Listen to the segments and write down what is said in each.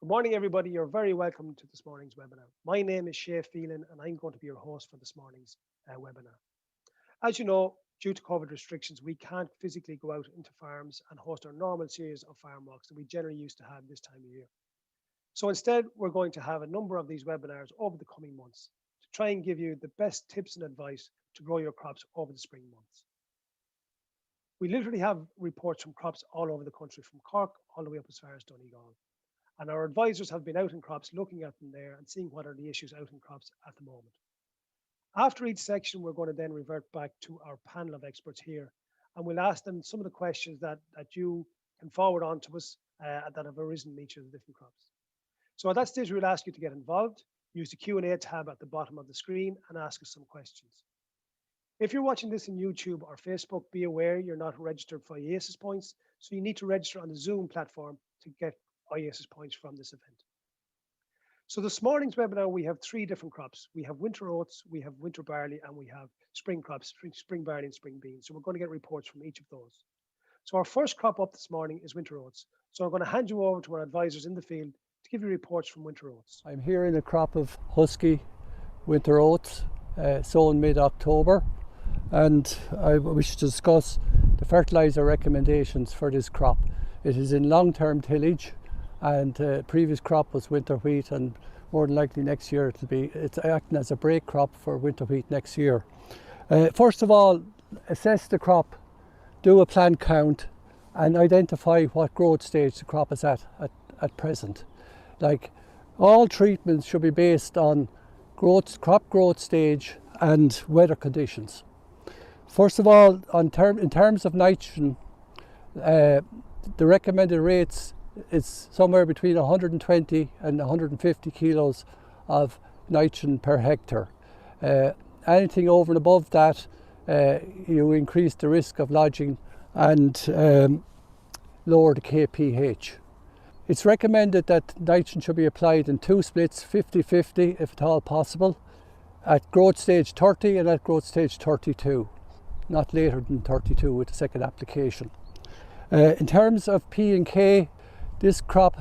Good morning, everybody. You're very welcome to this morning's webinar. My name is Shay Phelan, and I'm going to be your host for this morning's webinar. As you know, due to COVID restrictions, we can't physically go out into farms and host our normal series of farm walks that we generally used to have this time of year. So instead, we're going to have a number of these webinars over the coming months to try and give you the best tips and advice to grow your crops over the spring months. We literally have reports from crops all over the country, from Cork all the way up as far as Donegal. And our advisors have been out in crops, looking at them there and seeing what are the issues out in crops at the moment. After each section, we're going to then revert back to our panel of experts here, and we'll ask them some of the questions that you can forward on to us that have arisen in each of the different crops. So at that stage, we'll ask you to get involved, use the Q&A tab at the bottom of the screen and ask us some questions. If you're watching this in YouTube or Facebook, be aware you're not registered for IASIS points, so you need to register on the Zoom platform to get IASIS points from this event. So this morning's webinar, we have three different crops. We have winter oats, we have winter barley, and we have spring crops, spring barley and spring beans. So we're going to get reports from each of those. So our first crop up this morning is winter oats. So I'm going to hand you over to our advisors in the field to give you reports from winter oats. I'm here in a crop of husky winter oats sown mid-October, and I wish to discuss the fertiliser recommendations for this crop. It is in long-term tillage, and previous crop was winter wheat, and more than likely next year it's acting as a break crop for winter wheat next year. First of all, assess the crop, do a plant count, and identify what growth stage the crop is at present. Like, all treatments should be based on crop growth stage and weather conditions. First of all, in terms of nitrogen, the recommended rates is somewhere between 120 and 150 kilos of nitrogen per hectare. Anything over and above that, you increase the risk of lodging and lower the kpH. It's recommended that nitrogen should be applied in two splits, 50-50 if at all possible, at growth stage 30 and at growth stage 32, not later than 32 with the second application. In terms of P and K, this crop,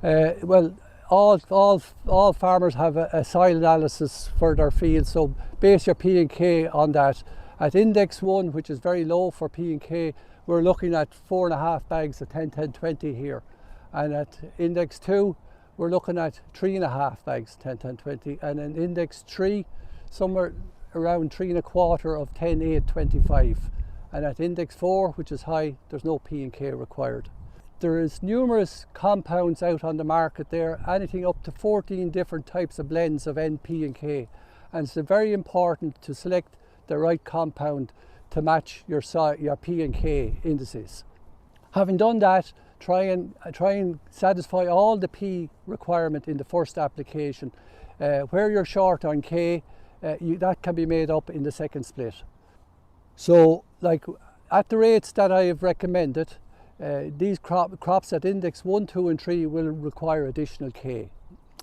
well, all farmers have a soil analysis for their field, so base your P and K on that. At index 1, which is very low for P and K, we're looking at 4.5 bags of 10-10-20 here. And at index 2, we're looking at 3.5 bags 10-10-20, and in index 3, somewhere around 3.25 of 10-8-25. And at index 4, which is high, there's no P and K required. There is numerous compounds out on the market there, anything up to 14 different types of blends of N, P and K. And it's very important to select the right compound to match your P and K indices. Having done that, try and satisfy all the P requirement in the first application. Where you're short on K, that can be made up in the second split. So, like, at the rates that I have recommended, these crops at index 1, 2 and 3 will require additional K,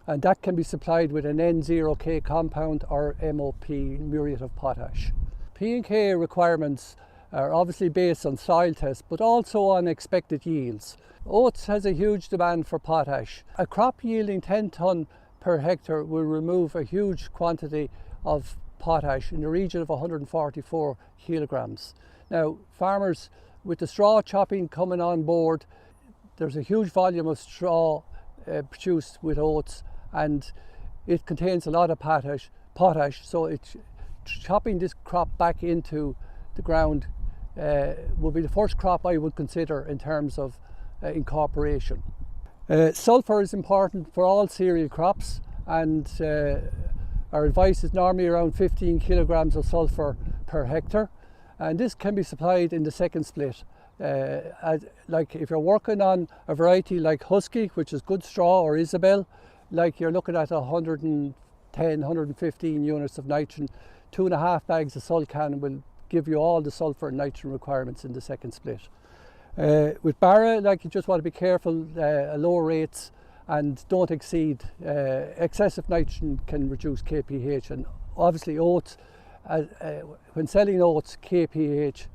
and that can be supplied with an N0K compound or MOP, muriate of potash. P and K requirements are obviously based on soil tests, but also on expected yields. Oats has a huge demand for potash. A crop yielding 10 tonne per hectare will remove a huge quantity of potash in the region of 144 kilograms. Now, farmers, with the straw chopping coming on board, there's a huge volume of straw produced with oats, and it contains a lot of potash, so chopping this crop back into the ground will be the first crop I would consider in terms of incorporation. Sulphur is important for all cereal crops, and our advice is normally around 15 kilograms of sulphur per hectare, and this can be supplied in the second split. Like, if you're working on a variety like Husky, which is good straw, or Isabel, like, you're looking at 110, 115 units of nitrogen. 2.5 bags of Sulcan will give you all the sulphur and nitrogen requirements in the second split. With Barra, like, you just want to be careful, lower rates, and don't exceed. Excessive nitrogen can reduce kpH, and obviously oats, when selling oats, kpH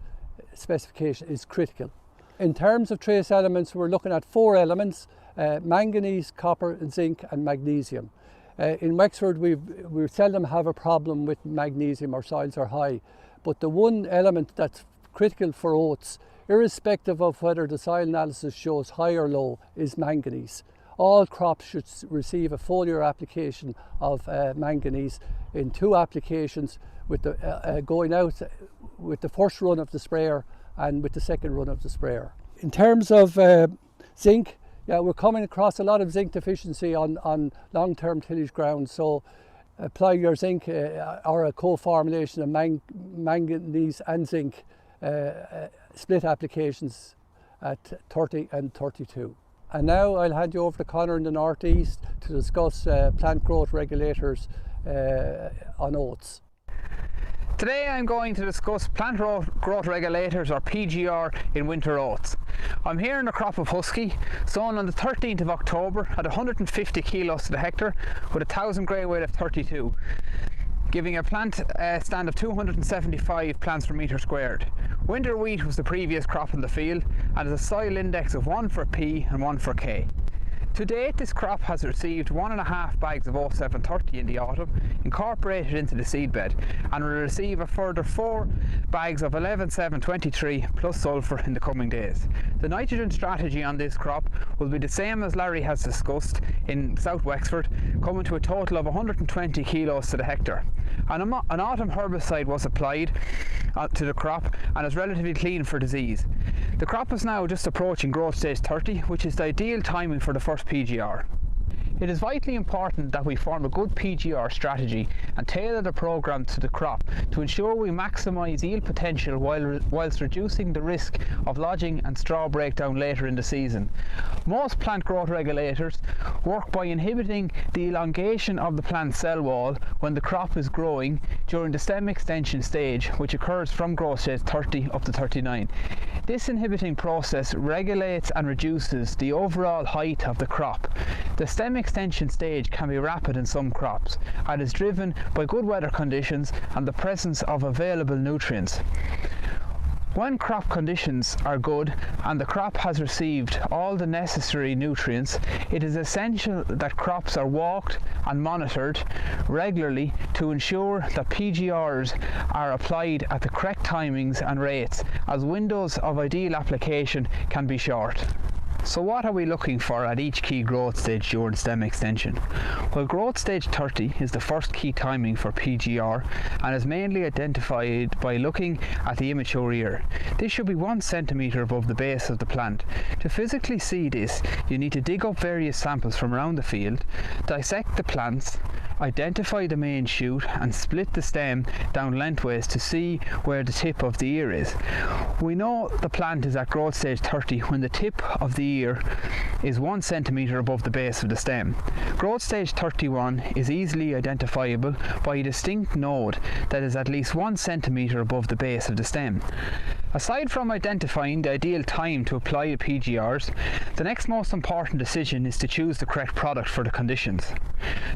specification is critical. In terms of trace elements, we're looking at 4 elements: manganese, copper, zinc and magnesium. In Wexford we seldom have a problem with magnesium, our soils are high, but the one element that's critical for oats, irrespective of whether the soil analysis shows high or low, is manganese. All crops should receive a foliar application of manganese in 2 applications, with the going out with the first run of the sprayer and with the second run of the sprayer. In terms of zinc, yeah, we're coming across a lot of zinc deficiency on long-term tillage ground, so apply your zinc or a co-formulation of manganese and zinc split applications at 30 and 32. And now I'll hand you over to Conor in the northeast to discuss plant growth regulators on oats. Today I'm going to discuss plant growth regulators, or PGR, in winter oats. I'm here in a crop of husky sown on the 13th of October at 150 kilos to the hectare with a 1000 grey weight of 32, giving a plant stand of 275 plants per metre squared. Winter wheat was the previous crop in the field and has a soil index of 1 for P and 1 for K. To date, this crop has received 1.5 bags of 0730 in the autumn, incorporated into the seedbed, and will receive a further 4 bags of 11723 plus sulphur in the coming days. The nitrogen strategy on this crop will be the same as Larry has discussed in South Wexford, coming to a total of 120 kilos to the hectare. An autumn herbicide was applied to the crop and is relatively clean for disease. The crop is now just approaching growth stage 30, which is the ideal timing for the first PGR. It is vitally important that we form a good PGR strategy and tailor the programme to the crop to ensure we maximise yield potential whilst reducing the risk of lodging and straw breakdown later in the season. Most plant growth regulators work by inhibiting the elongation of the plant cell wall when the crop is growing during the stem extension stage, which occurs from growth stage 30 up to 39. This inhibiting process regulates and reduces the overall height of the crop. The stem extension stage can be rapid in some crops and is driven by good weather conditions and the presence of available nutrients. When crop conditions are good and the crop has received all the necessary nutrients, it is essential that crops are walked and monitored regularly to ensure that PGRs are applied at the correct timings and rates, as windows of ideal application can be short. So what are we looking for at each key growth stage during stem extension? Well, growth stage 30 is the first key timing for PGR and is mainly identified by looking at the immature ear. This should be 1 centimetre above the base of the plant. To physically see this, you need to dig up various samples from around the field, dissect the plants, identify the main shoot and split the stem down lengthways to see where the tip of the ear is. We know the plant is at growth stage 30 when the tip of the ear is 1 centimetre above the base of the stem. Growth stage 31 is easily identifiable by a distinct node that is at least 1 centimetre above the base of the stem. Aside from identifying the ideal time to apply the PGRs, the next most important decision is to choose the correct product for the conditions.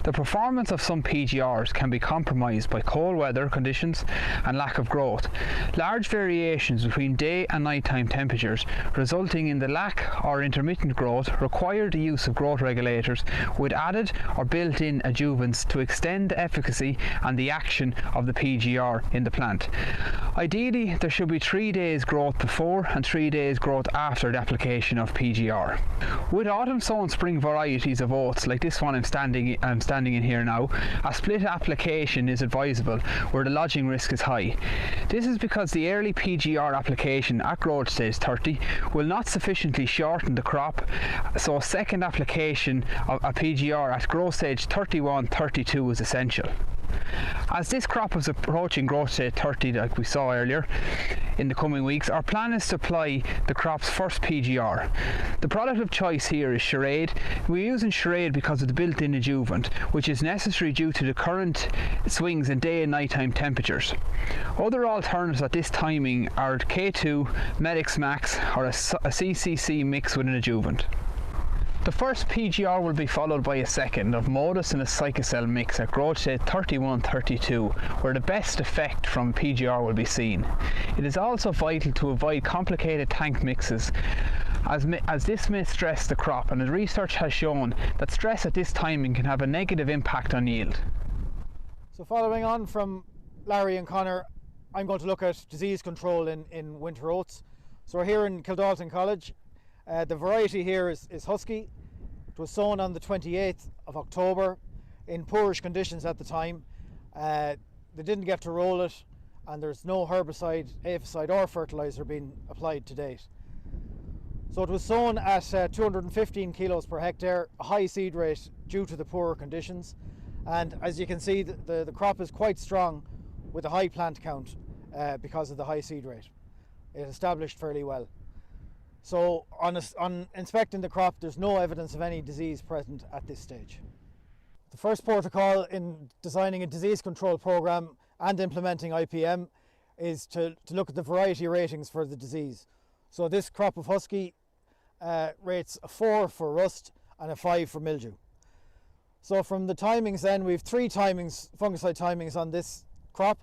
The performance of some PGRs can be compromised by cold weather conditions and lack of growth. Large variations between day and nighttime temperatures resulting in the lack or intermittent growth require the use of growth regulators with added or built-in adjuvants to extend the efficacy and the action of the PGR in the plant. Ideally, there should be 3 days growth before and 3 days growth after the application of PGR. With autumn sown spring varieties of oats like this one I'm standing in here now, a split application is advisable where the lodging risk is high. This is because the early PGR application at growth stage 30 will not sufficiently shorten the crop, so a second application of a PGR at growth stage 31-32 is essential. As this crop is approaching growth stage 30 like we saw earlier in the coming weeks, our plan is to apply the crop's first PGR. The product of choice here is Charade. We're using Charade because of the built-in adjuvant, which is necessary due to the current swings in day and nighttime temperatures. Other alternatives at this timing are K2, Medix Max or a CCC mix with an adjuvant. The first PGR will be followed by a second of Modus and a Psychocell mix at growth stage 31-32, where the best effect from PGR will be seen. It is also vital to avoid complicated tank mixes as this may stress the crop, and research has shown that stress at this timing can have a negative impact on yield. So following on from Larry and Connor, I'm going to look at disease control in winter oats. So we're here in Kildalton College. The variety here is Husky. It was sown on the 28th of October in poorish conditions at the time. They didn't get to roll it, and there's no herbicide, aphicide or fertilizer being applied to date. So it was sown at 215 kilos per hectare, a high seed rate due to the poorer conditions. And as you can see, the crop is quite strong with a high plant count because of the high seed rate. It established fairly well. So on inspecting the crop, there's no evidence of any disease present at this stage. The first protocol in designing a disease control program and implementing IPM is to look at the variety ratings for the disease. So this crop of Husky rates a 4 for rust and a 5 for mildew. So from the timings then, we have 3 timings, fungicide timings on this crop,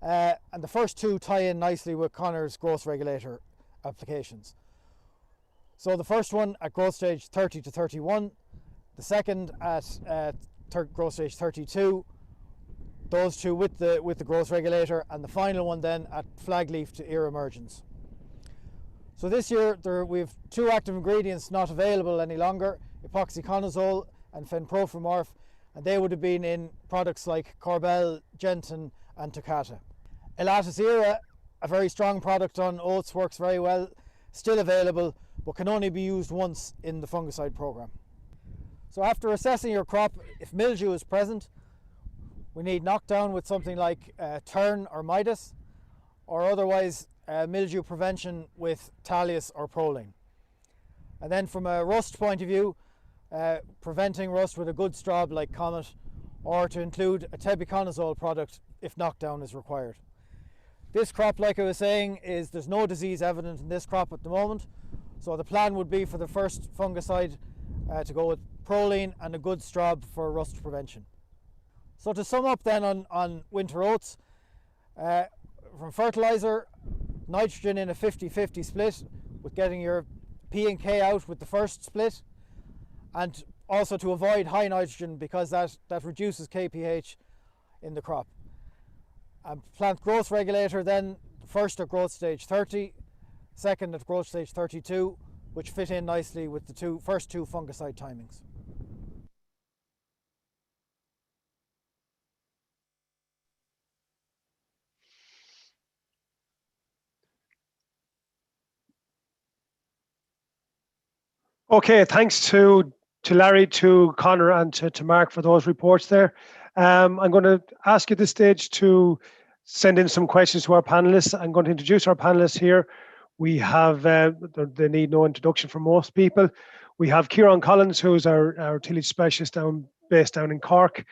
and the first 2 tie in nicely with Connor's growth regulator applications. So the first one at growth stage 30 to 31, the second at growth stage 32, those 2 with the growth regulator, and the final one then at flag leaf to ear emergence. So this year we have 2 active ingredients not available any longer, epoxyconazole and fenprofimorph, and they would have been in products like Corbel, Genton and Toccata. Elatus Era, a very strong product on oats, works very well, still available, but can only be used once in the fungicide program. So after assessing your crop, if mildew is present, we need knockdown with something like Tern or Midas, or otherwise mildew prevention with Talius or Proline. And then from a rust point of view, preventing rust with a good straw like Comet, or to include a tebuconazole product if knockdown is required. This crop, like I was saying, there's no disease evident in this crop at the moment, so the plan would be for the first fungicide to go with Proline and a good straw for rust prevention. So to sum up then on winter oats, from fertiliser, nitrogen in a 50-50 split, with getting your P and K out with the first split, and also to avoid high nitrogen because that reduces KPH in the crop. Plant growth regulator then, first at growth stage 30, second at growth stage 32, which fit in nicely with the first two fungicide timings. Okay, thanks to Larry, to Connor and to Mark for those reports there. I'm going to ask you at this stage to send in some questions to our panelists. I'm going to introduce our panelists here. We have, they need no introduction for most people. We have Kieran Collins, who's our tillage specialist based down in Cork.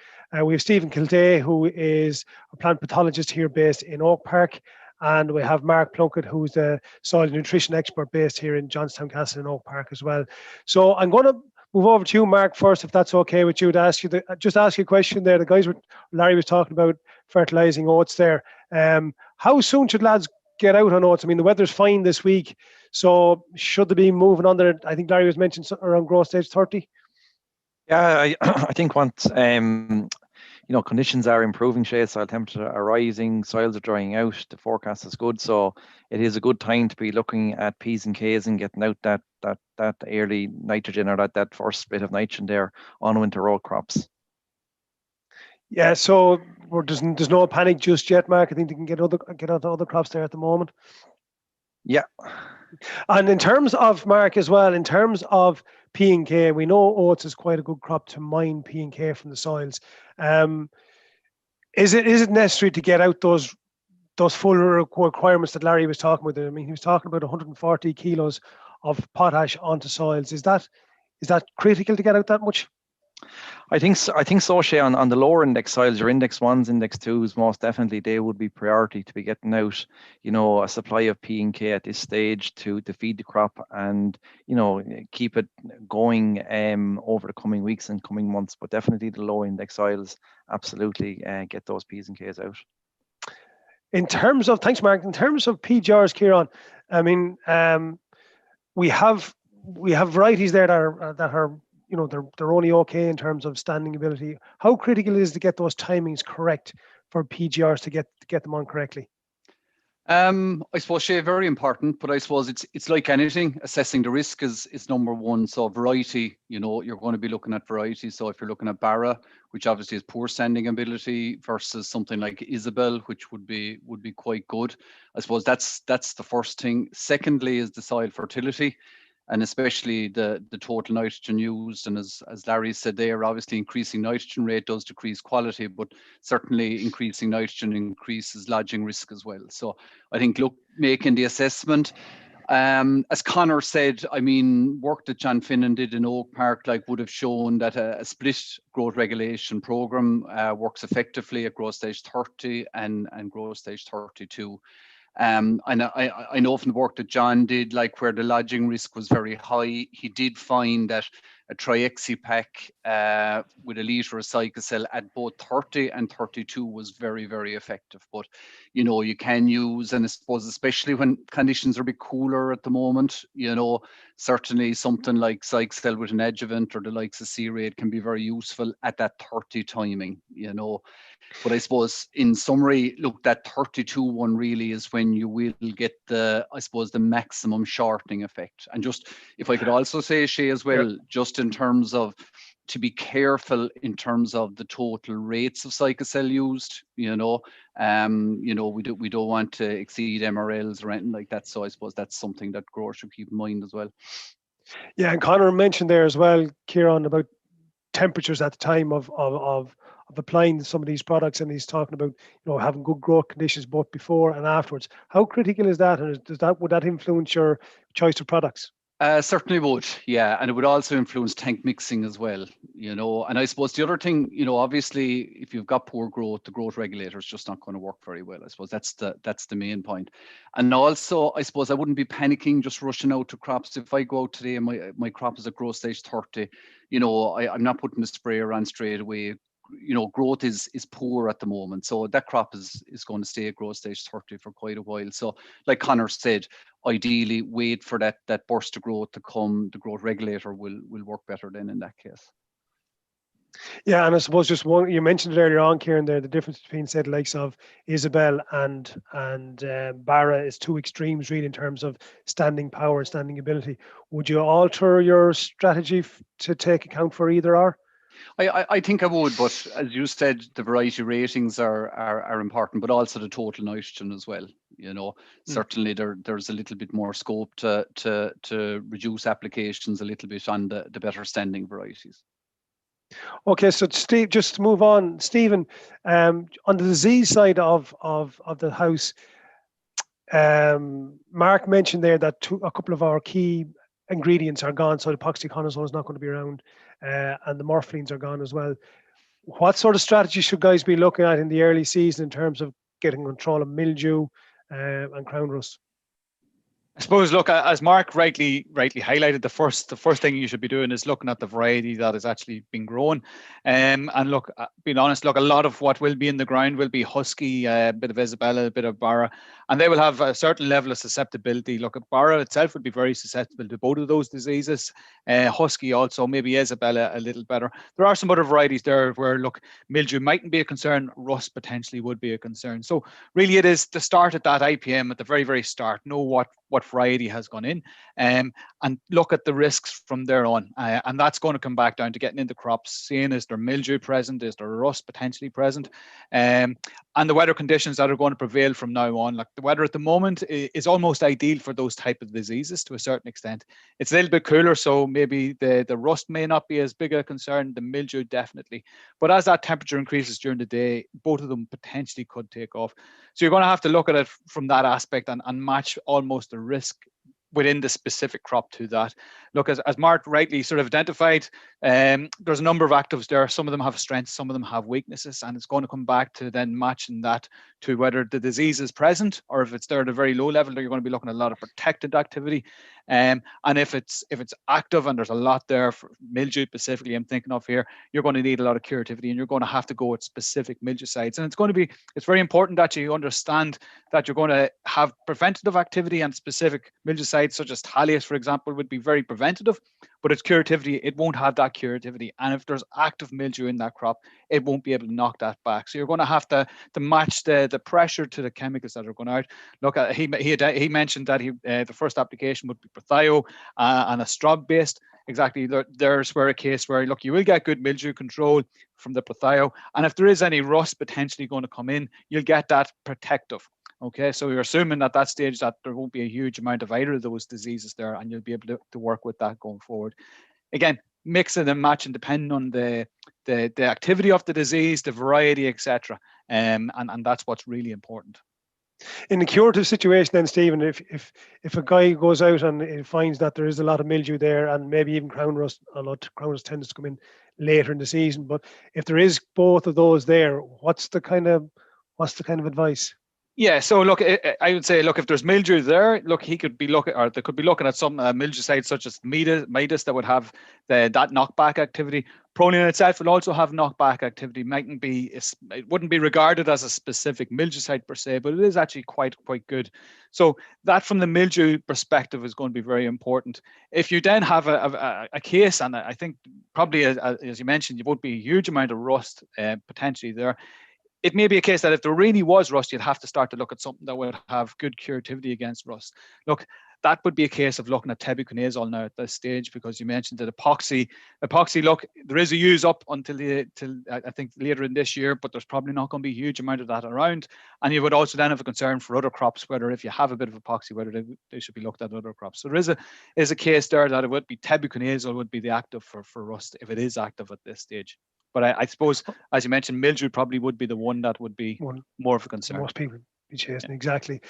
We have Stephen Kildare, who is a plant pathologist here based in Oak Park. And we have Mark Plunkett, who's a soil nutrition expert based here in Johnstown Castle in Oak Park as well. So I'm going to move over to you, Mark, first, if that's okay with you, to ask you just ask you a question there. Larry was talking about fertilizing oats there. How soon should lads get out on oats? I mean, the weather's fine this week, so should they be moving on there? I think Larry was mentioned around growth stage 30. Yeah, I think once conditions are improving, shade soil temperatures are rising, soils are drying out, the forecast is good, so it is a good time to be looking at P's and K's and getting out that early nitrogen, or that first bit of nitrogen there on winter row crops. Yeah, so there's no panic just yet, Mark. I think they can get out other crops there at the moment. Yeah. And in terms of, Mark, as well, in terms of P and K, we know oats is quite a good crop to mine P and K from the soils. Is it necessary to get out those full requirements that Larry was talking about? I mean, he was talking about 140 kilos of potash onto soils. Is that critical to get out that much? I think so, Shay. On the lower index soils, your index 1s, index 2s, most definitely they would be priority to be getting out, a supply of P and K at this stage to feed the crop and, keep it going over the coming weeks and coming months. But definitely the low index soils, absolutely get those P's and K's out. Thanks, Mark. In terms of PGRs, Kieran, I mean, we have we have varieties there that are they're only okay in terms of standing ability. How critical is to get those timings correct for PGRs to get them on correctly? I suppose, Shay, very important, but I suppose it's like anything. Assessing the risk is number one. So variety, you're going to be looking at variety. So if you're looking at Barra, which obviously has poor standing ability, versus something like Isabel, which would be quite good. I suppose that's the first thing. Secondly is the soil fertility, and especially the total nitrogen used. And as Larry said there, obviously increasing nitrogen rate does decrease quality, but certainly increasing nitrogen increases lodging risk as well. So I think, look, making the assessment. As Connor said, I mean, work that John Finnan did in Oak Park would have shown that a split growth regulation program works effectively at growth stage 30 and growth stage 32. And I know from the work that John did, where the lodging risk was very high, he did find that a Triexi pack with a litre of Cycocel at both 30 and 32 was very, very effective. But, you can use, and I suppose especially when conditions are a bit cooler at the moment, certainly something like Cycocel with an adjuvant or the likes of C-Raid can be very useful at that 30 timing, But I suppose in summary, look, that 32 one really is when you will get the maximum shortening effect. And just, if I could also say, Shay, as well, just in terms of to be careful in terms of the total rates of Cycocel used, we don't want to exceed MRLs or anything like that. So I suppose that's something that growers should keep in mind as well. Yeah, and Connor mentioned there as well, Kieran, about temperatures at the time of applying some of these products, and he's talking about having good growth conditions both before and afterwards. How critical is that, and would that influence your choice of products? Certainly would, yeah, and it would also influence tank mixing as well, And I suppose the other thing, obviously, if you've got poor growth, the growth regulator is just not going to work very well. I suppose that's the main point. And also, I suppose I wouldn't be panicking just rushing out to crops. If I go out today and my crop is at growth stage 30, I'm not putting the sprayer on straight away. Growth is poor at the moment, so that crop is going to stay at growth stage 30 for quite a while. So, like Connor said, ideally wait for that burst of growth to come. The growth regulator will work better then in that case. Yeah, and I suppose just one, you mentioned it earlier on, Kieran, there, the difference between, say, the likes of Isabel and Barra is two extremes really in terms of standing power and standing ability. Would you alter your strategy to take account for either or? I think I would, but as you said, the variety ratings are important, but also the total nitrogen as well. Certainly there's a little bit more scope to reduce applications a little bit on the better standing varieties. Okay, so Steve, just to move on, Stephen, on the disease side of the house, Mark mentioned there that a couple of our key ingredients are gone, so the epoxyconazole is not going to be around, and the morphlines are gone as well. What sort of strategy should guys be looking at in the early season in terms of getting control of mildew and crown rust? I suppose, look, as Mark rightly highlighted, the first thing you should be doing is looking at the variety that has actually been grown. And look, being honest, look, a lot of what will be in the ground will be Husky, a bit of Isabella, a bit of Barra, and they will have a certain level of susceptibility. Look, Barra itself would be very susceptible to both of those diseases. Husky also, maybe Isabella a little better. There are some other varieties there where, look, mildew mightn't be a concern, rust potentially would be a concern. So really it is to start at that IPM at the very, very start, know what variety has gone in, and look at the risks from there on. And that's going to come back down to getting into crops, seeing is there mildew present, is there rust potentially present, and the weather conditions that are going to prevail from now on. Like the weather at the moment is almost ideal for those type of diseases to a certain extent. It's a little bit cooler, so maybe the rust may not be as big a concern, the mildew definitely. But as that temperature increases during the day, both of them potentially could take off. So you're going to have to look at it from that aspect and match almost the risk within the specific crop to that. Look, as Mark rightly sort of identified, there's a number of actives there. Some of them have strengths, some of them have weaknesses, and it's going to come back to then matching that to whether the disease is present or if it's there at a very low level, you're going to be looking at a lot of protected activity. And if it's active and there's a lot there for mildew specifically, I'm thinking of here, you're going to need a lot of curativity, and you're going to have to go with specific mildewcides. And it's very important that you understand that you're going to have preventative activity, and specific mildewcides such as Thalius, for example, would be very preventative, but its curativity, it won't have that curativity. And if there's active mildew in that crop, it won't be able to knock that back. So you're going to have to match the pressure to the chemicals that are going out. Look, he mentioned that the first application would be Prothio and a Straub based. Exactly, there's where a case where, look, you will get good mildew control from the Prothio, and if there is any rust potentially going to come in, you'll get that protective. Okay, so you're assuming at that stage that there won't be a huge amount of either of those diseases there, and you'll be able to work with that going forward. Again, mixing and matching depending on the activity of the disease, the variety, etc. And that's what's really important. In the curative situation then, Stephen, if a guy goes out and finds that there is a lot of mildew there, and maybe even crown rust, a lot of crown rust tends to come in later in the season, but if there is both of those there, what's the kind of advice? Yeah, so look, I would say, look, if there's mildew there, look, he could be looking, or they could be looking at some mildewcides such as Midas that would have that knockback activity. Proline itself will also have knockback activity. It wouldn't be regarded as a specific mildewcide per se, but it is actually quite good. So that, from the mildew perspective, is going to be very important. If you then have a case, and I think probably as you mentioned, there won't be a huge amount of rust potentially there. It may be a case that if there really was rust, you'd have to start to look at something that would have good curativity against rust. Look, that would be a case of looking at tebuconazole now at this stage, because you mentioned that epoxy. Look, there is a use up until I think later in this year, but there's probably not going to be a huge amount of that around. And you would also then have a concern for other crops, whether if you have a bit of epoxy, whether they should be looked at other crops. So there is a case there that it would be tebuconazole would be the active for rust if it is active at this stage. But I suppose, as you mentioned, mildew probably would be the one that would be more of a concern. Most people be chasing, exactly.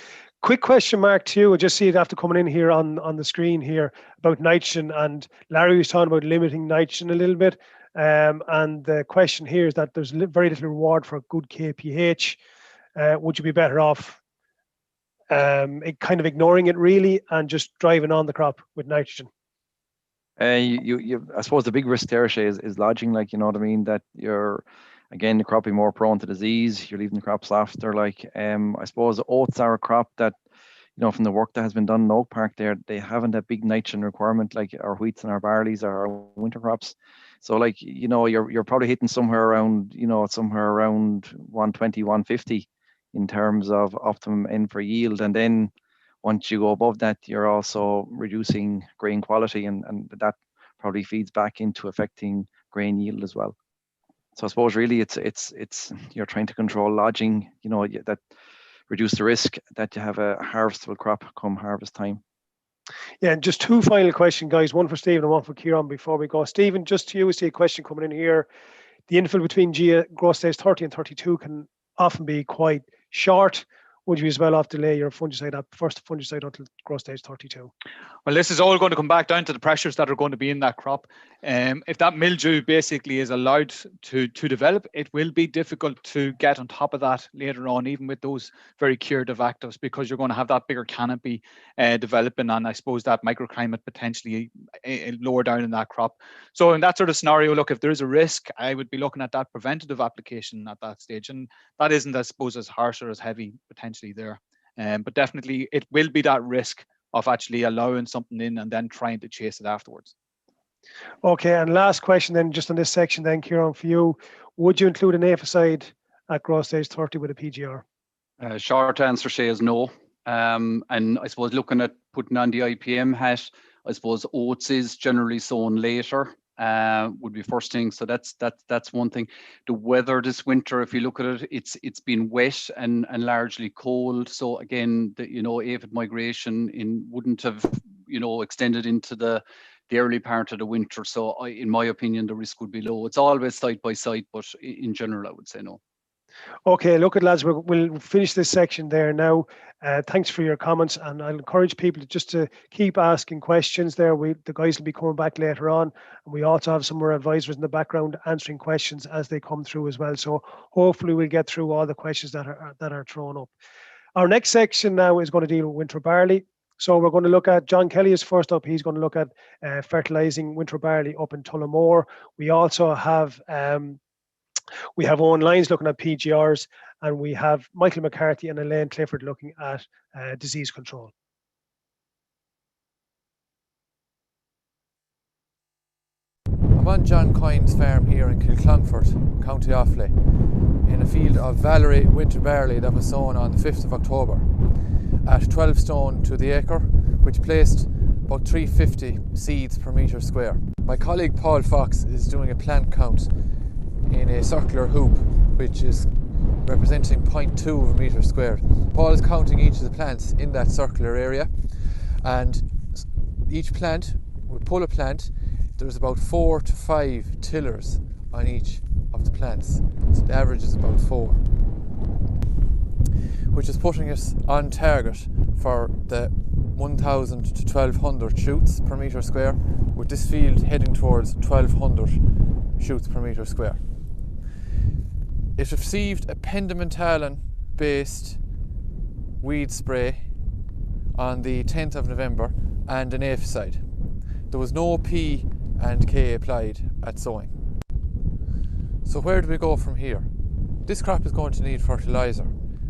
Quick question, Mark, to you. I just see it after coming in here on the screen here about nitrogen, and Larry was talking about limiting nitrogen a little bit. And the question here is that there's very little reward for a good KPH. Would you be better off kind of ignoring it really and just driving on the crop with nitrogen? I suppose the big risk there, Shay, is lodging, like, you know what I mean, that you're, again, the crop be more prone to disease, you're leaving the crop softer. Like, I suppose oats are a crop that, you know, from the work that has been done in Oak Park there, they haven't a big nitrogen requirement like our wheats and our barleys or our winter crops. So, like, you know, you're probably hitting somewhere around 120, 150 in terms of optimum N for yield. And then once you go above that, you're also reducing grain quality, and that probably feeds back into affecting grain yield as well. So I suppose really it's you're trying to control lodging, you know, that reduce the risk that you have a harvestable crop come harvest time. Yeah, and just two final questions, guys. One for Stephen and one for Kieran before we go. Stephen, just to you, we see a question coming in here. The infill between growth stage 30 and 32 can often be quite short. Would you as well have to delay your fungicide first fungicide until growth stage 32? Well, this is all going to come back down to the pressures that are going to be in that crop. If that mildew basically is allowed to develop, it will be difficult to get on top of that later on, even with those very curative actives, because you're going to have that bigger canopy developing, and I suppose that microclimate potentially lower down in that crop. So in that sort of scenario, look, if there is a risk, I would be looking at that preventative application at that stage, and that isn't, I suppose, as harsh or as heavy potentially there. But definitely it will be that risk of actually allowing something in and then trying to chase it afterwards. Okay, and last question then, just on this section then, Kieran, for you, would you include an aphicide at growth stage 30 with a PGR? Short answer, Shay, is no. And I suppose looking at putting on the IPM hat, I suppose oats is generally sown later. Would be first thing. So that's one thing. The weather this winter, if you look at it, it's been wet and largely cold. So again, the aphid migration wouldn't have extended into the early part of the winter. So in my opinion, the risk would be low. It's always site by site, but in general, I would say no. Okay, look at lads, we'll finish this section there now. Thanks for your comments, and I'll encourage people to keep asking questions there. The guys will be coming back later on, and we also have some more advisors in the background answering questions as they come through as well. So hopefully we'll get through all the questions that are thrown up. Our next section now is going to deal with winter barley. So we're going to look at, John Kelly is first up. He's going to look at fertilizing winter barley up in Tullamore. We also have Owen Lyons looking at PGRs, and we have Michael McCarthy and Elaine Clifford looking at disease control. I'm on John Coyne's farm here in Kilclongford, County Offaly, in a field of Valerie winter barley that was sown on the 5th of October at 12 stone to the acre, which placed about 350 seeds per metre square. My colleague Paul Fox is doing a plant count in a circular hoop, which is representing 0.2 of a metre squared. Paul is counting each of the plants in that circular area, and each plant, we pull a plant, there's about 4 to 5 tillers on each of the plants. So the average is about 4, which is putting us on target for the 1,000 to 1,200 shoots per metre square, with this field heading towards 1,200 shoots per metre square. It received a pendimentalin based weed spray on the 10th of November and an aphicide. There was no P and K applied at sowing. So where do we go from here? This crop is going to need fertiliser.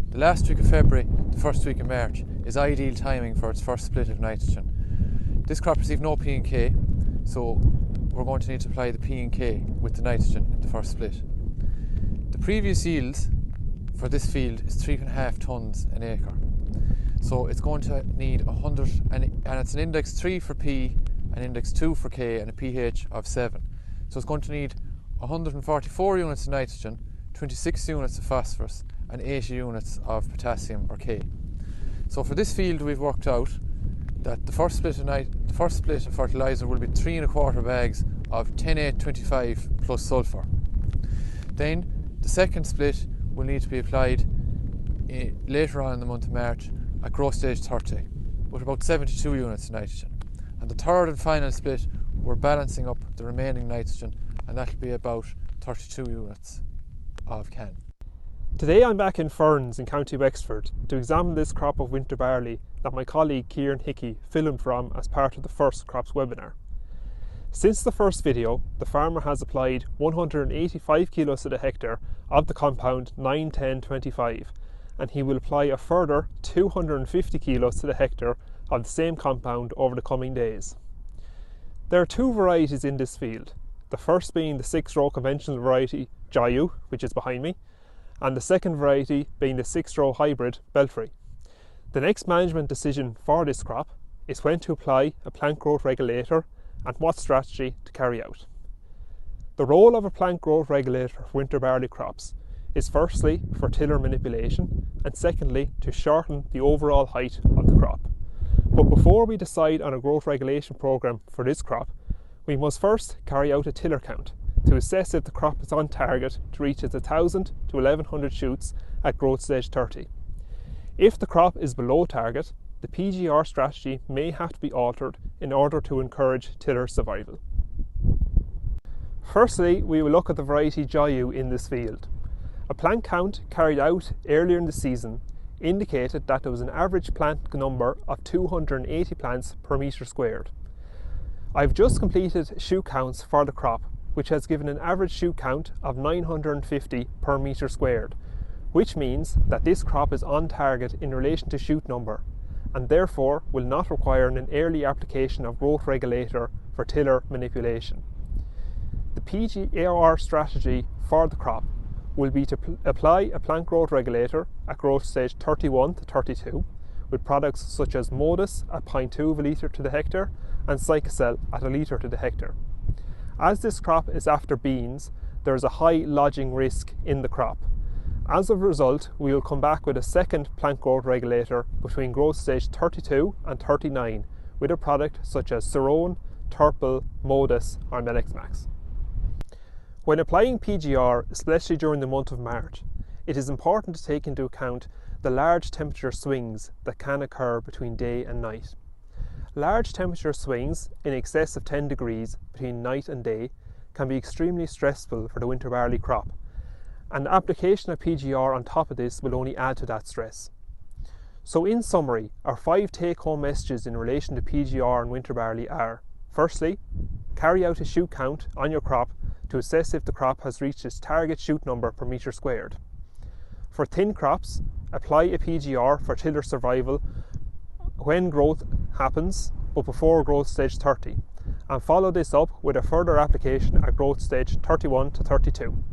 The last week of February, the first week of March is ideal timing for its first split of nitrogen. This crop received no P and K, so we're going to need to apply the P and K with the nitrogen in the first split. The previous yield for this field is 3.5 tonnes an acre. So it's going to need 100, and it's an index 3 for P, an index 2 for K, and a pH of 7. So it's going to need 144 units of nitrogen, 26 units of phosphorus, and 80 units of potassium or K. So for this field, we've worked out that the first split of fertiliser will be 3¼ bags of 10-8-25 plus sulphur. Then the second split will need to be applied later on in the month of March at growth stage 30 with about 72 units of nitrogen. And the third and final split, we're balancing up the remaining nitrogen, and that'll be about 32 units of CAN. Today I'm back in Ferns in County Wexford to examine this crop of winter barley that my colleague Kieran Hickey filmed from as part of the first crops webinar. Since the first video, the farmer has applied 185 kilos to the hectare of the compound 9-10-25, and he will apply a further 250 kilos to the hectare of the same compound over the coming days. There are two varieties in this field, the first being the 6-row conventional variety Jayu, which is behind me, and the second variety being the 6-row hybrid Belfry. The next management decision for this crop is when to apply a plant growth regulator and what strategy to carry out. The role of a plant growth regulator for winter barley crops is firstly for tiller manipulation, and secondly to shorten the overall height of the crop. But before we decide on a growth regulation programme for this crop, we must first carry out a tiller count to assess if the crop is on target to reach its 1,000 to 1,100 shoots at growth stage 30. If the crop is below target, the PGR strategy may have to be altered in order to encourage tiller survival. Firstly, we will look at the variety Jayu in this field. A plant count carried out earlier in the season indicated that there was an average plant number of 280 plants per metre squared. I've just completed shoot counts for the crop, which has given an average shoot count of 950 per metre squared, which means that this crop is on target in relation to shoot number, and therefore will not require an early application of growth regulator for tiller manipulation. The PGR strategy for the crop will be to apply a plant growth regulator at growth stage 31 to 32 with products such as Modus at 0.2 of a litre to the hectare and Cycocel at a litre to the hectare. As this crop is after beans, there is a high lodging risk in the crop. As a result, we will come back with a second plant growth regulator between growth stage 32 and 39 with a product such as Cerone, Turple, Modus or Menex Max. When applying PGR, especially during the month of March, it is important to take into account the large temperature swings that can occur between day and night. Large temperature swings in excess of 10 degrees between night and day can be extremely stressful for the winter barley crop, and the application of PGR on top of this will only add to that stress. So in summary, our 5 take-home messages in relation to PGR and winter barley are: firstly, carry out a shoot count on your crop to assess if the crop has reached its target shoot number per metre squared. For thin crops, apply a PGR for tiller survival when growth happens, but before growth stage 30, and follow this up with a further application at growth stage 31 to 32.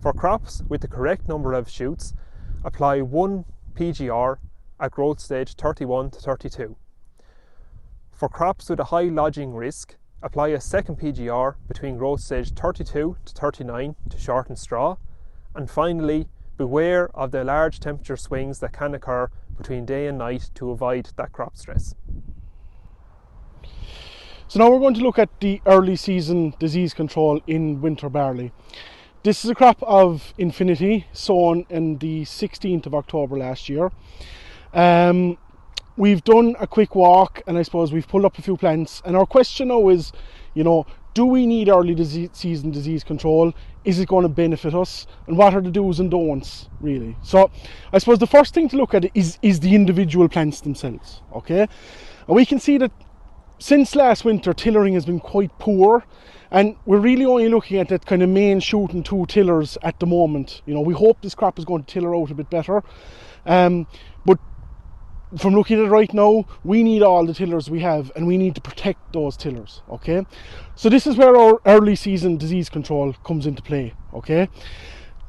For crops with the correct number of shoots, apply 1 PGR at growth stage 31 to 32. For crops with a high lodging risk, apply a second PGR between growth stage 32 to 39 to shorten straw. And finally, beware of the large temperature swings that can occur between day and night to avoid that crop stress. So now we're going to look at the early season disease control in winter barley. This is a crop of Infinity sown in the 16th of October last year. We've done a quick walk, and I suppose we've pulled up a few plants, and our question now is, do we need early season disease control? Is it going to benefit us? And what are the do's and don'ts, really? So I suppose the first thing to look at is the individual plants themselves, okay? And we can see that since last winter, tillering has been quite poor, and we're really only looking at that kind of main shoot and 2 tillers at the moment. We hope this crop is going to tiller out a bit better, but from looking at it right now, we need all the tillers we have, and we need to protect those tillers, okay? So this is where our early season disease control comes into play, okay?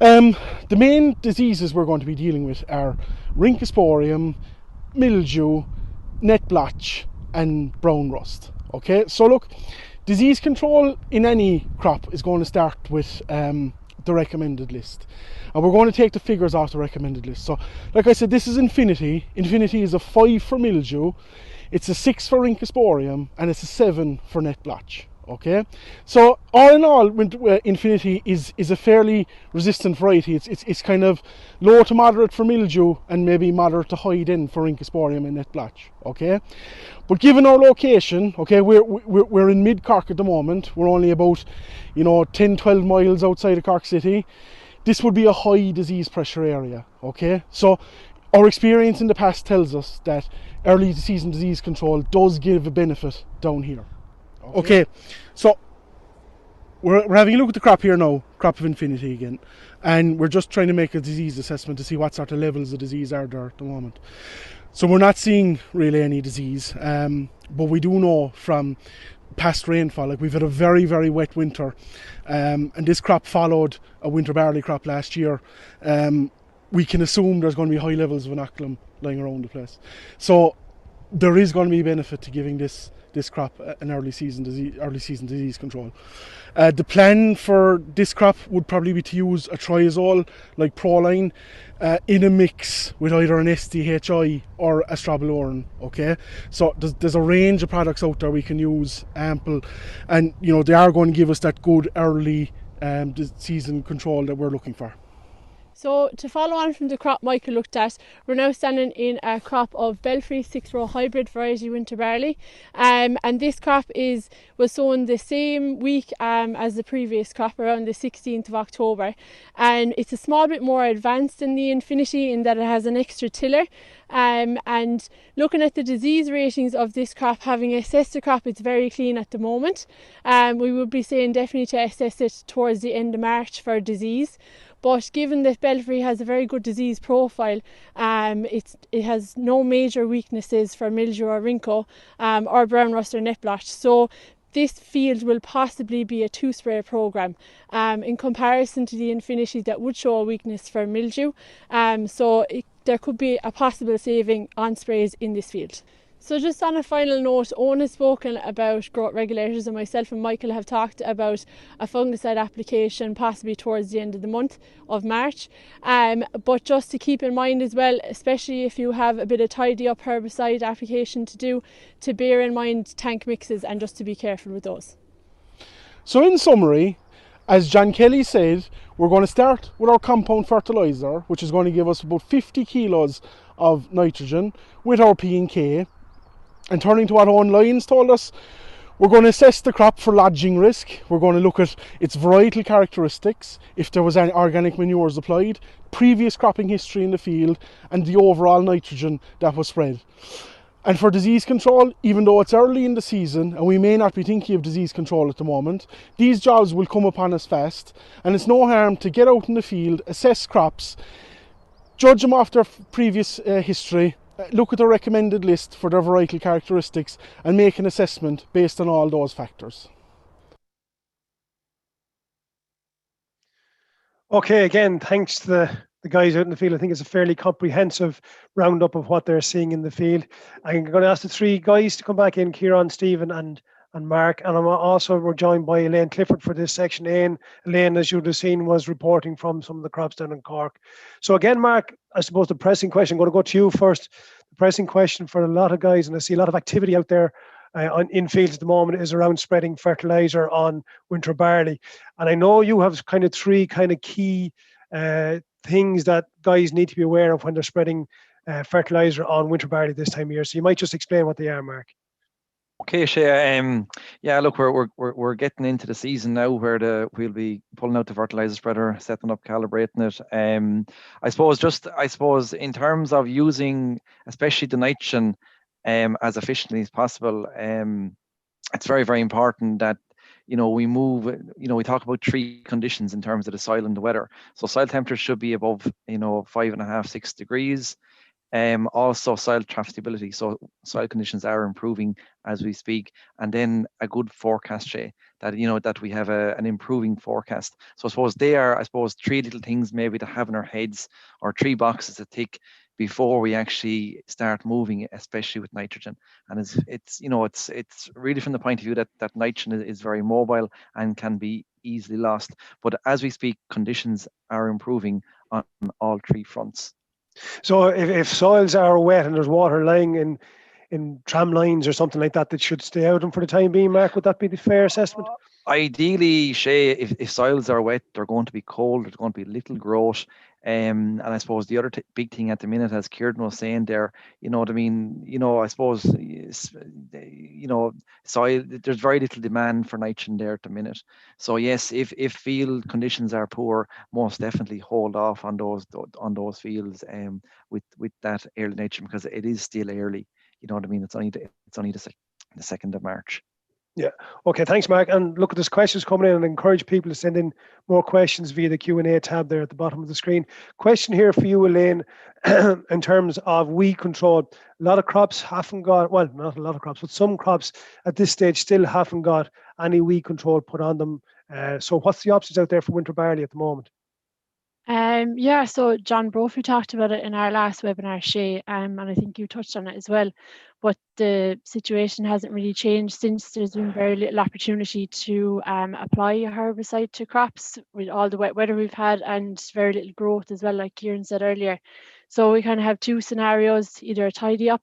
The main diseases we're going to be dealing with are Rhynchosporium, mildew, net blotch, and brown rust, okay? So look, disease control in any crop is going to start with the recommended list, and we're going to take the figures off the recommended list. So like I said, this is Infinity. Infinity is a 5 for mildew, it's a 6 for Rhynchosporium, and it's a 7 for net blotch, okay? So all in all, Infinity is a fairly resistant variety. It's kind of low to moderate for mildew and maybe moderate to high then for Rhynchosporium and net blotch, okay? But given our location, okay, we're in mid-Cork at the moment. We're only about 10-12 miles outside of Cork City. This would be a high disease pressure area, okay? So our experience in the past tells us that early season disease control does give a benefit down here. Okay, so we're having a look at the crop here now, crop of Infinity again, and we're just trying to make a disease assessment to see what sort of levels of disease are there at the moment. So we're not seeing really any disease, but we do know from past rainfall, like we've had a very, very wet winter, and this crop followed a winter barley crop last year. We can assume there's going to be high levels of inoculum lying around the place. So there is going to be a benefit to giving this crop an early season disease control. The plan for this crop would probably be to use a triazole like Proline in a mix with either an SDHI or a strobilurin, okay? So there's a range of products out there we can use, ample, and they are going to give us that good early season control that we're looking for. So to follow on from the crop Michael looked at, we're now standing in a crop of Belfry 6-row hybrid variety winter barley, and this crop was sown the same week as the previous crop, around the 16th of October, and it's a small bit more advanced than the Infinity in that it has an extra tiller. And looking at the disease ratings of this crop, having assessed the crop, it's very clean at the moment. We would be saying definitely to assess it towards the end of March for disease. But given that Belfry has a very good disease profile, it has no major weaknesses for mildew or Rhyncho or brown rust or net blotch. So this field will possibly be a 2-spray programme in comparison to the Infinity that would show a weakness for mildew. There could be a possible saving on sprays in this field. So just on a final note, Owen has spoken about growth regulators, and myself and Michael have talked about a fungicide application possibly towards the end of the month of March. But just to keep in mind as well, especially if you have a bit of tidy up herbicide application to do, to bear in mind tank mixes and just to be careful with those. So in summary, as John Kelly said, we're going to start with our compound fertiliser, which is going to give us about 50 kilos of nitrogen with our P&K. And turning to what Owen Lyons told us, We're going to assess the crop for lodging risk. We're going to look at its varietal characteristics, if there was any organic manures applied, previous cropping history in the field, and the overall nitrogen that was spread. And for disease control, even though it's early in the season and we may not be thinking of disease control at the moment, these jobs will come upon us fast, and it's no harm to get out in the field, assess crops, judge them off their previous history, look at the recommended list for their varietal characteristics, and make an assessment based on all those factors. Okay, again, thanks to the guys out in the field. I think it's a fairly comprehensive roundup of what they're seeing in the field. I'm going to ask the three guys to come back in, Kieran, Stephen and Mark. And we're joined by Elaine Clifford for this section. Elaine, as you'd have seen, was reporting from some of the crops down in Cork. So again, Mark, I suppose the pressing question, I'm going to go to you first. The pressing question for a lot of guys, and I see a lot of activity out there in fields at the moment, is around spreading fertilizer on winter barley. And I know you have kind of three kind of key things that guys need to be aware of when they're spreading fertilizer on winter barley this time of year. So you might just explain what they are, Mark. Okay, Shea. Yeah, look, we're getting into the season now where we'll be pulling out the fertilizer spreader, setting up, calibrating it. I suppose in terms of using, especially the nitrogen, as efficiently as possible, it's very, very important that we move. We talk about three conditions in terms of the soil and the weather. So soil temperature should be above 5.5, 6 degrees. Also soil trap stability, so soil conditions are improving as we speak, and then a good forecast, Shay, that we have an improving forecast. So I suppose they are, three little things maybe to have in our heads, or three boxes to tick before we actually start moving, especially with nitrogen. And it's really from the point of view that nitrogen is very mobile and can be easily lost. But as we speak, conditions are improving on all three fronts. So if soils are wet and there's water lying in tram lines or something like that, that should stay out of them for the time being, Mark, would that be the fair assessment? Ideally, Shay, if soils are wet, they're going to be cold, there's going to be little growth. And I suppose the other big thing at the minute, as Kieran was saying there, I suppose, soil, there's very little demand for nitrogen there at the minute. So yes, if field conditions are poor, most definitely hold off on those fields with that early nitrogen, because it is still early. You know what I mean? It's only the 2nd of March. Yeah. Okay. Thanks, Mark. And look, there's questions coming in, and I encourage people to send in more questions via the Q&A tab there at the bottom of the screen. Question here for you, Elaine, in terms of weed control. A lot of crops haven't got, well, not a lot of crops, but some crops at this stage still haven't got any weed control put on them. So what's the options out there for winter barley at the moment? Yeah, so John Brophy talked about it in our last webinar, Shay, and I think you touched on it as well. But the situation hasn't really changed since there's been very little opportunity to apply a herbicide to crops with all the wet weather we've had, and very little growth as well, like Kieran said earlier. So we kind of have two scenarios: either a tidy up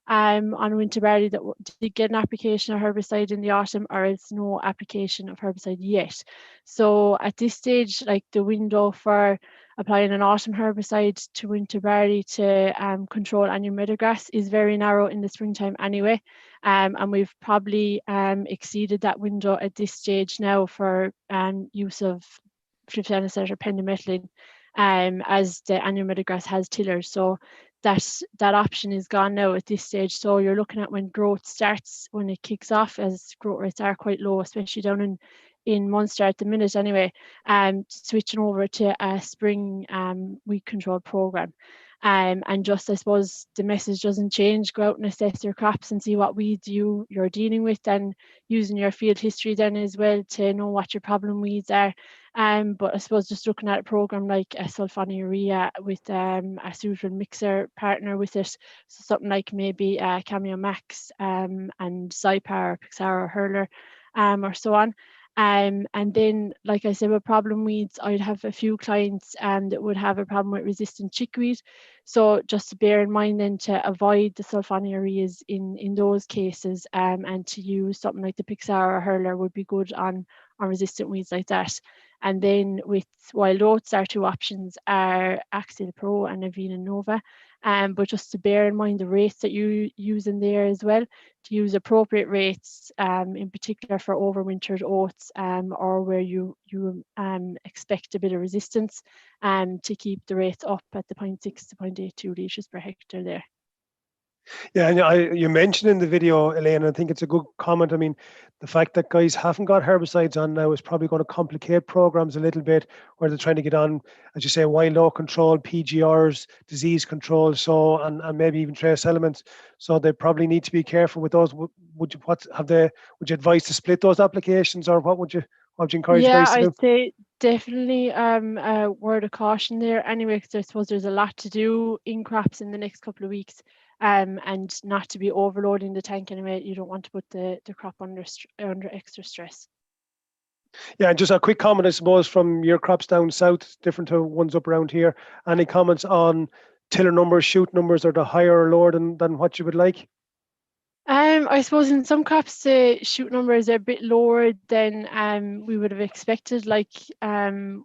on winter barley that did get an application of herbicide in the autumn, or it's no application of herbicide yet. So at this stage, like, the window for applying an autumn herbicide to winter barley to control annual meadowgrass is very narrow in the springtime anyway, and we've probably exceeded that window at this stage now for use of fluticasone or pendimethalin, as the annual meadowgrass has tillers. So that option is gone now at this stage. So you're looking at when growth starts, when it kicks off, as growth rates are quite low, especially down in Munster at the minute anyway, switching over to a spring weed control program. And just, I suppose, the message doesn't change. Go out and assess your crops and see what weeds you're dealing with, and using your field history then as well to know what your problem weeds are. But I suppose just looking at a program like a sulfonylurea with a suitable mixer partner with it, so something like maybe Cameo Max and Zypar or Pixar or Hurler or so on. And then, like I said, with problem weeds, I'd have a few clients that would have a problem with resistant chickweed. So just to bear in mind then to avoid the sulfonylureas in those cases, and to use something like the Pixar or Hurler would be good on on resistant weeds like that. And then with wild oats, our two options are Axil Pro and Avena Nova. But just to bear in mind the rates that you use in there as well, to use appropriate rates, in particular for overwintered oats, or where you expect a bit of resistance, to keep the rates up at the 0.6 to 0.82 litres per hectare there. Yeah, and you mentioned in the video, Elaine, I think it's a good comment. I mean, the fact that guys haven't got herbicides on now is probably going to complicate programs a little bit, where they're trying to get on, as you say, wild oat control, PGRs, disease control, so and maybe even trace elements. So they probably need to be careful with those. Would you advise to split those applications, or what would you encourage Yeah, guys to do? I'd say definitely a word of caution there anyway, because I suppose there's a lot to do in crops in the next couple of weeks, and not to be overloading the tank anyway. You don't want to put the crop under extra stress. Yeah, and just a quick comment, I suppose, from your crops down south, different to ones up around here. Any comments on tiller numbers, shoot numbers, are they higher or lower than what you would like? I suppose in some crops the shoot numbers are a bit lower than we would have expected. Like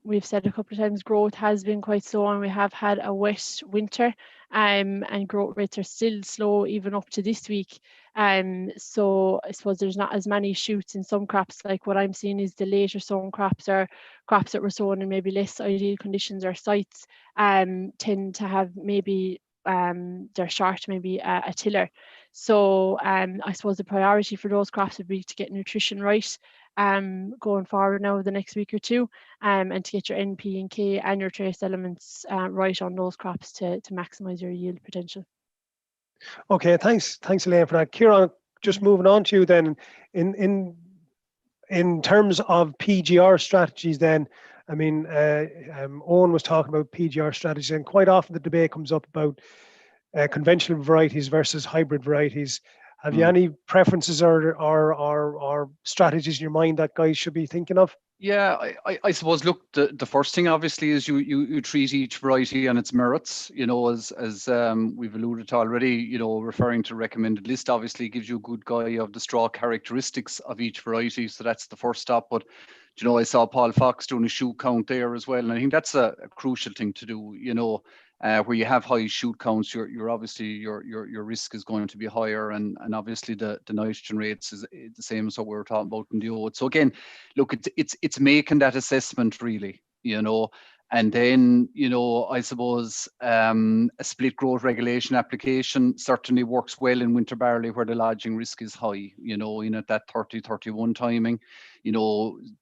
we've said a couple of times, growth has been quite slow, and we have had a wet winter, and growth rates are still slow even up to this week. So I suppose there's not as many shoots in some crops. Like what I'm seeing is the later sown crops, or crops that were sown in maybe less ideal conditions or sites, tend to have maybe they're short maybe a tiller. So I suppose the priority for those crops would be to get nutrition right, going forward now the next week or two, and to get your NP and K and your trace elements right on those crops to maximise your yield potential. Okay, thanks, Elaine, for that. Kieran, just moving on to you then, in terms of PGR strategies then, I mean, Owen was talking about PGR strategies, and quite often the debate comes up about conventional varieties versus hybrid varieties. Have you any preferences or strategies in your mind that guys should be thinking of? Yeah, I suppose, look, the first thing obviously is you treat each variety on its merits, as we've alluded to already, referring to recommended list obviously gives you a good guide of the straw characteristics of each variety. So that's the first stop. But, I saw Paul Fox doing a shoot count there as well. And I think that's a crucial thing to do, where you have high shoot counts, you're obviously your risk is going to be higher, and obviously the nitrogen rates is the same as what we were talking about in the oats. So again, look, it's making that assessment really, and then I suppose a split growth regulation application certainly works well in winter barley where the lodging risk is high, in at that 30-31 timing.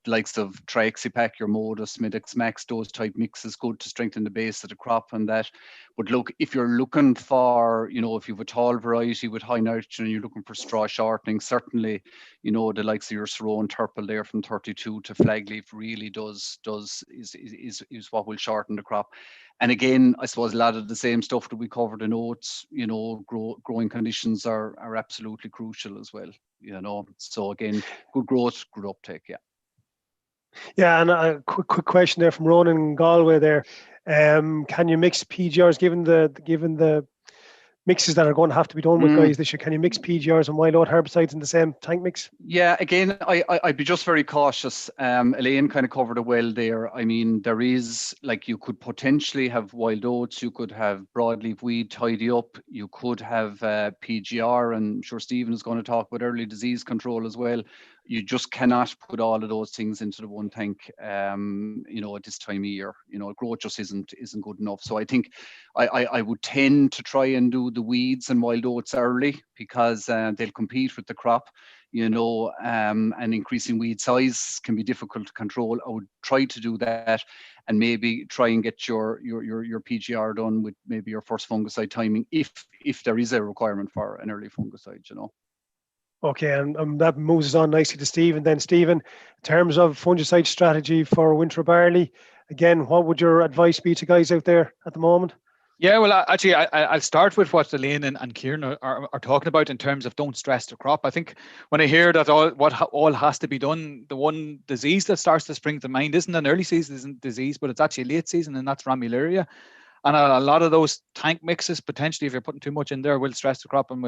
Likes of Triaxipac, your Modus, Midex Max, those type mixes good to strengthen the base of the crop and that. But look, if you're looking for, if you have a tall variety with high nitrogen and you're looking for straw shortening, certainly, the likes of your Sorrow and Turple there from 32 to Flagleaf really is what will shorten the crop. And again, I suppose a lot of the same stuff that we covered in oats, growing conditions are absolutely crucial as well. So again, good growth, good uptake. Yeah, and a quick question there from Ronan in Galway there. Can you mix PGRs given the mixes that are going to have to be done with guys this year? Can you mix PGRs and wild oat herbicides in the same tank mix? Yeah, again, I'd be just very cautious. Elaine kind of covered it well there. I mean, there is, like, you could potentially have wild oats, you could have broadleaf weed tidy up, you could have PGR, and I'm sure Stephen is going to talk about early disease control as well. You just cannot put all of those things into the one tank, at this time of year. Growth just isn't good enough. So I think I would tend to try and do the weeds and wild oats early, because they'll compete with the crop, and increasing weed size can be difficult to control. I would try to do that, and maybe try and get your PGR done with maybe your first fungicide timing, if there is a requirement for an early fungicide, Okay, and that moves us on nicely to Stephen. Then, Stephen, in terms of fungicide strategy for winter barley, again, what would your advice be to guys out there at the moment? Yeah, well, actually, I'll start with what Elaine and Kieran are talking about in terms of don't stress the crop. I think when I hear that all has to be done, the one disease that starts to spring to mind isn't an early season disease, but it's actually late season, and that's Ramularia. And a lot of those tank mixes, potentially, if you're putting too much in there, will stress the crop and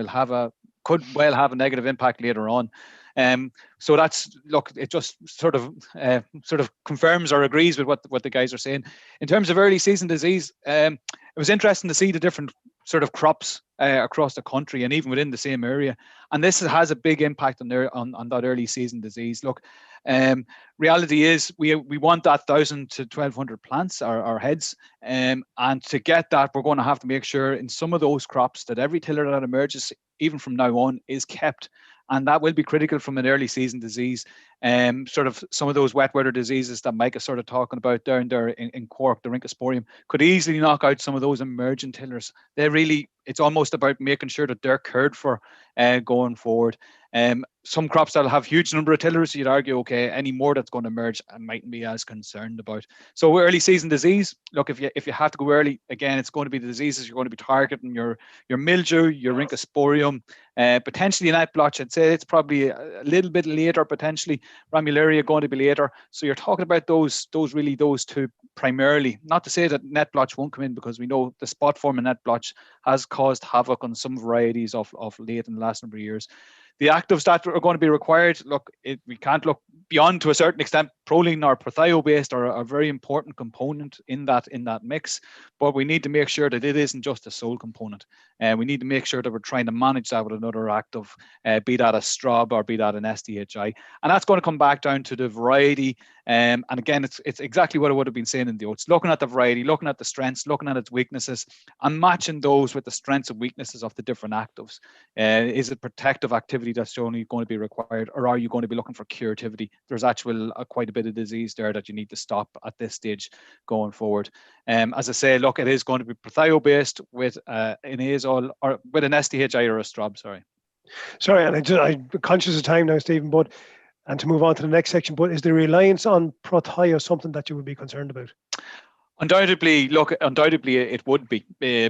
could well have a negative impact later on. So that's, look, it just sort of confirms or agrees with what the guys are saying. In terms of early season disease, it was interesting to see the different sort of crops across the country and even within the same area. And this has a big impact on that early season disease. Look, reality is we want that 1,000 to 1,200 plants or heads. And to get that, we're going to have to make sure in some of those crops that every tiller that emerges, even from now on, is kept. And that will be critical from an early season disease. Sort of some of those wet weather diseases that Mike is sort of talking about down there in Cork, the Rhynchosporium, could easily knock out some of those emergent tillers. It's almost about making sure that they're cared for going forward. Some crops that'll have huge number of tillers, you'd argue, okay, any more that's going to emerge, I mightn't be as concerned about. So early season disease, look, if you have to go early, again, it's going to be the diseases you're going to be targeting, your mildew, your Rhynchosporium, potentially an net blotch. I'd say it's probably a little bit later, potentially Ramularia going to be later. So you're talking about those two primarily. Not to say that net blotch won't come in, because we know the spot form of net blotch has caused havoc on some varieties of late in the last number of years. The actives that are going to be required, look, we can't look beyond, to a certain extent. Proline or prothio-based are a very important component in that mix, but we need to make sure that it isn't just a sole component. We need to make sure that we're trying to manage that with another active, be that a strab or be that an SDHI, and that's going to come back down to the variety. And again, it's exactly what I would have been saying in the oats, looking at the variety, looking at the strengths, looking at its weaknesses, and matching those with the strengths and weaknesses of the different actives. Is it protective activity that's only going to be required, or are you going to be looking for curativity? There's quite a bit of disease there that you need to stop at this stage going forward. As I say, look, it is going to be prothio-based with an azole, or with an SDHI or a strab, sorry, and I'm conscious of time now, Stephen, and to move on to the next section, but is the reliance on prothio something that you would be concerned about? Undoubtedly it would be,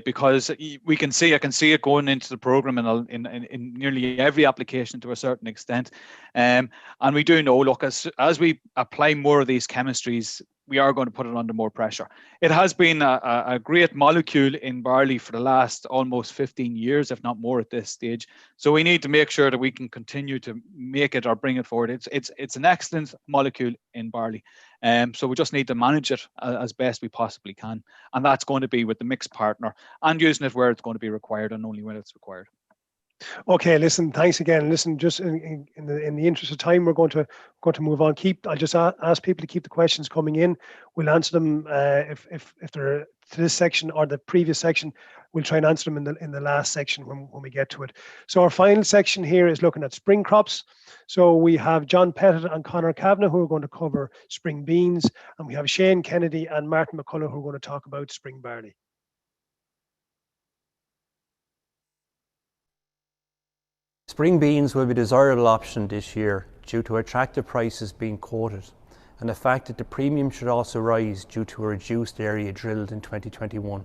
because I can see it going into the program in nearly every application to a certain extent. And we do know, look, as we apply more of these chemistries, we are going to put it under more pressure. It has been a great molecule in barley for the last almost 15 years, if not more at this stage. So we need to make sure that we can continue to make it or bring it forward. It's an excellent molecule in barley. So we just need to manage it as best we possibly can. And that's going to be with the mixed partner and using it where it's going to be required and only when it's required. Okay, listen, thanks again. Listen, just in the interest of time, we're going to move on. I'll just ask people to keep the questions coming in. We'll answer them if they're to this section or the previous section. We'll try and answer them in the last section when we get to it. So our final section here is looking at spring crops. So we have John Pettit and Conor Kavanagh who are going to cover spring beans, and we have Shane Kennedy and Martin McCullough who are going to talk about spring barley. Spring beans will be a desirable option this year due to attractive prices being quoted, and the fact that the premium should also rise due to a reduced area drilled in 2021.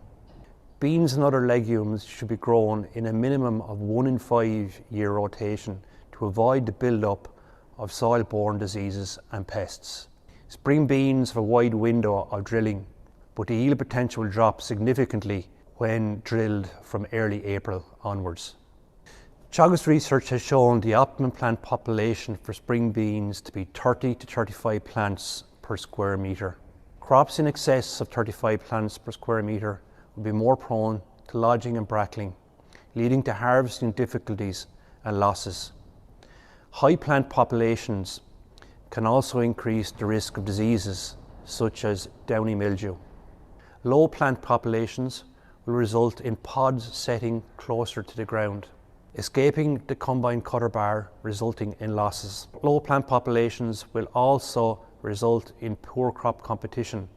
Beans and other legumes should be grown in a minimum of 1 in 5 year rotation to avoid the build-up of soil-borne diseases and pests. Spring beans have a wide window of drilling, but the yield potential will drop significantly when drilled from early April onwards. Teagasc research has shown the optimum plant population for spring beans to be 30 to 35 plants per square metre. Crops in excess of 35 plants per square metre will be more prone to lodging and brackling, leading to harvesting difficulties and losses. High plant populations can also increase the risk of diseases such as downy mildew. Low plant populations will result in pods setting closer to the ground, escaping the combine cutter bar, resulting in losses. Low plant populations will also result in poor crop competition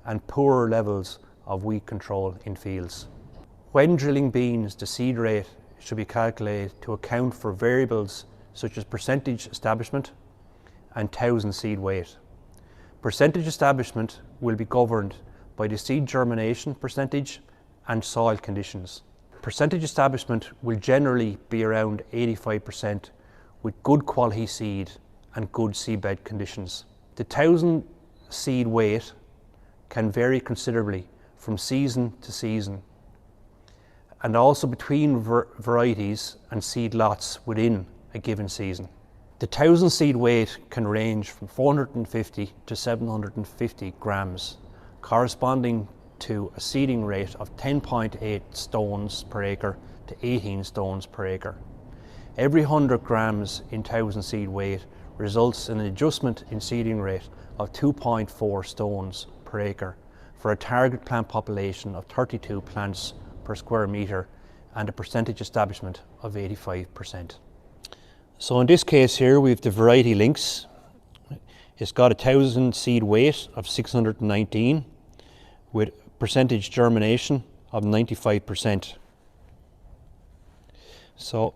and poorer levels of weed control in fields. When drilling beans, the seed rate should be calculated to account for variables such as percentage establishment and 1,000 seed weight. Percentage establishment will be governed by the seed germination percentage and soil conditions. Percentage establishment will generally be around 85% with good quality seed and good seedbed conditions. The 1,000 seed weight can vary considerably from season to season and also between varieties and seed lots within a given season. The 1,000 seed weight can range from 450 to 750 grams, corresponding to a seeding rate of 10.8 stones per acre to 18 stones per acre. Every 100 grams in 1,000 seed weight results in an adjustment in seeding rate of 2.4 stones per acre for a target plant population of 32 plants per square metre and a percentage establishment of 85%. So in this case here we have the variety links. It's got a 1,000 seed weight of 619 with percentage germination of 95%. So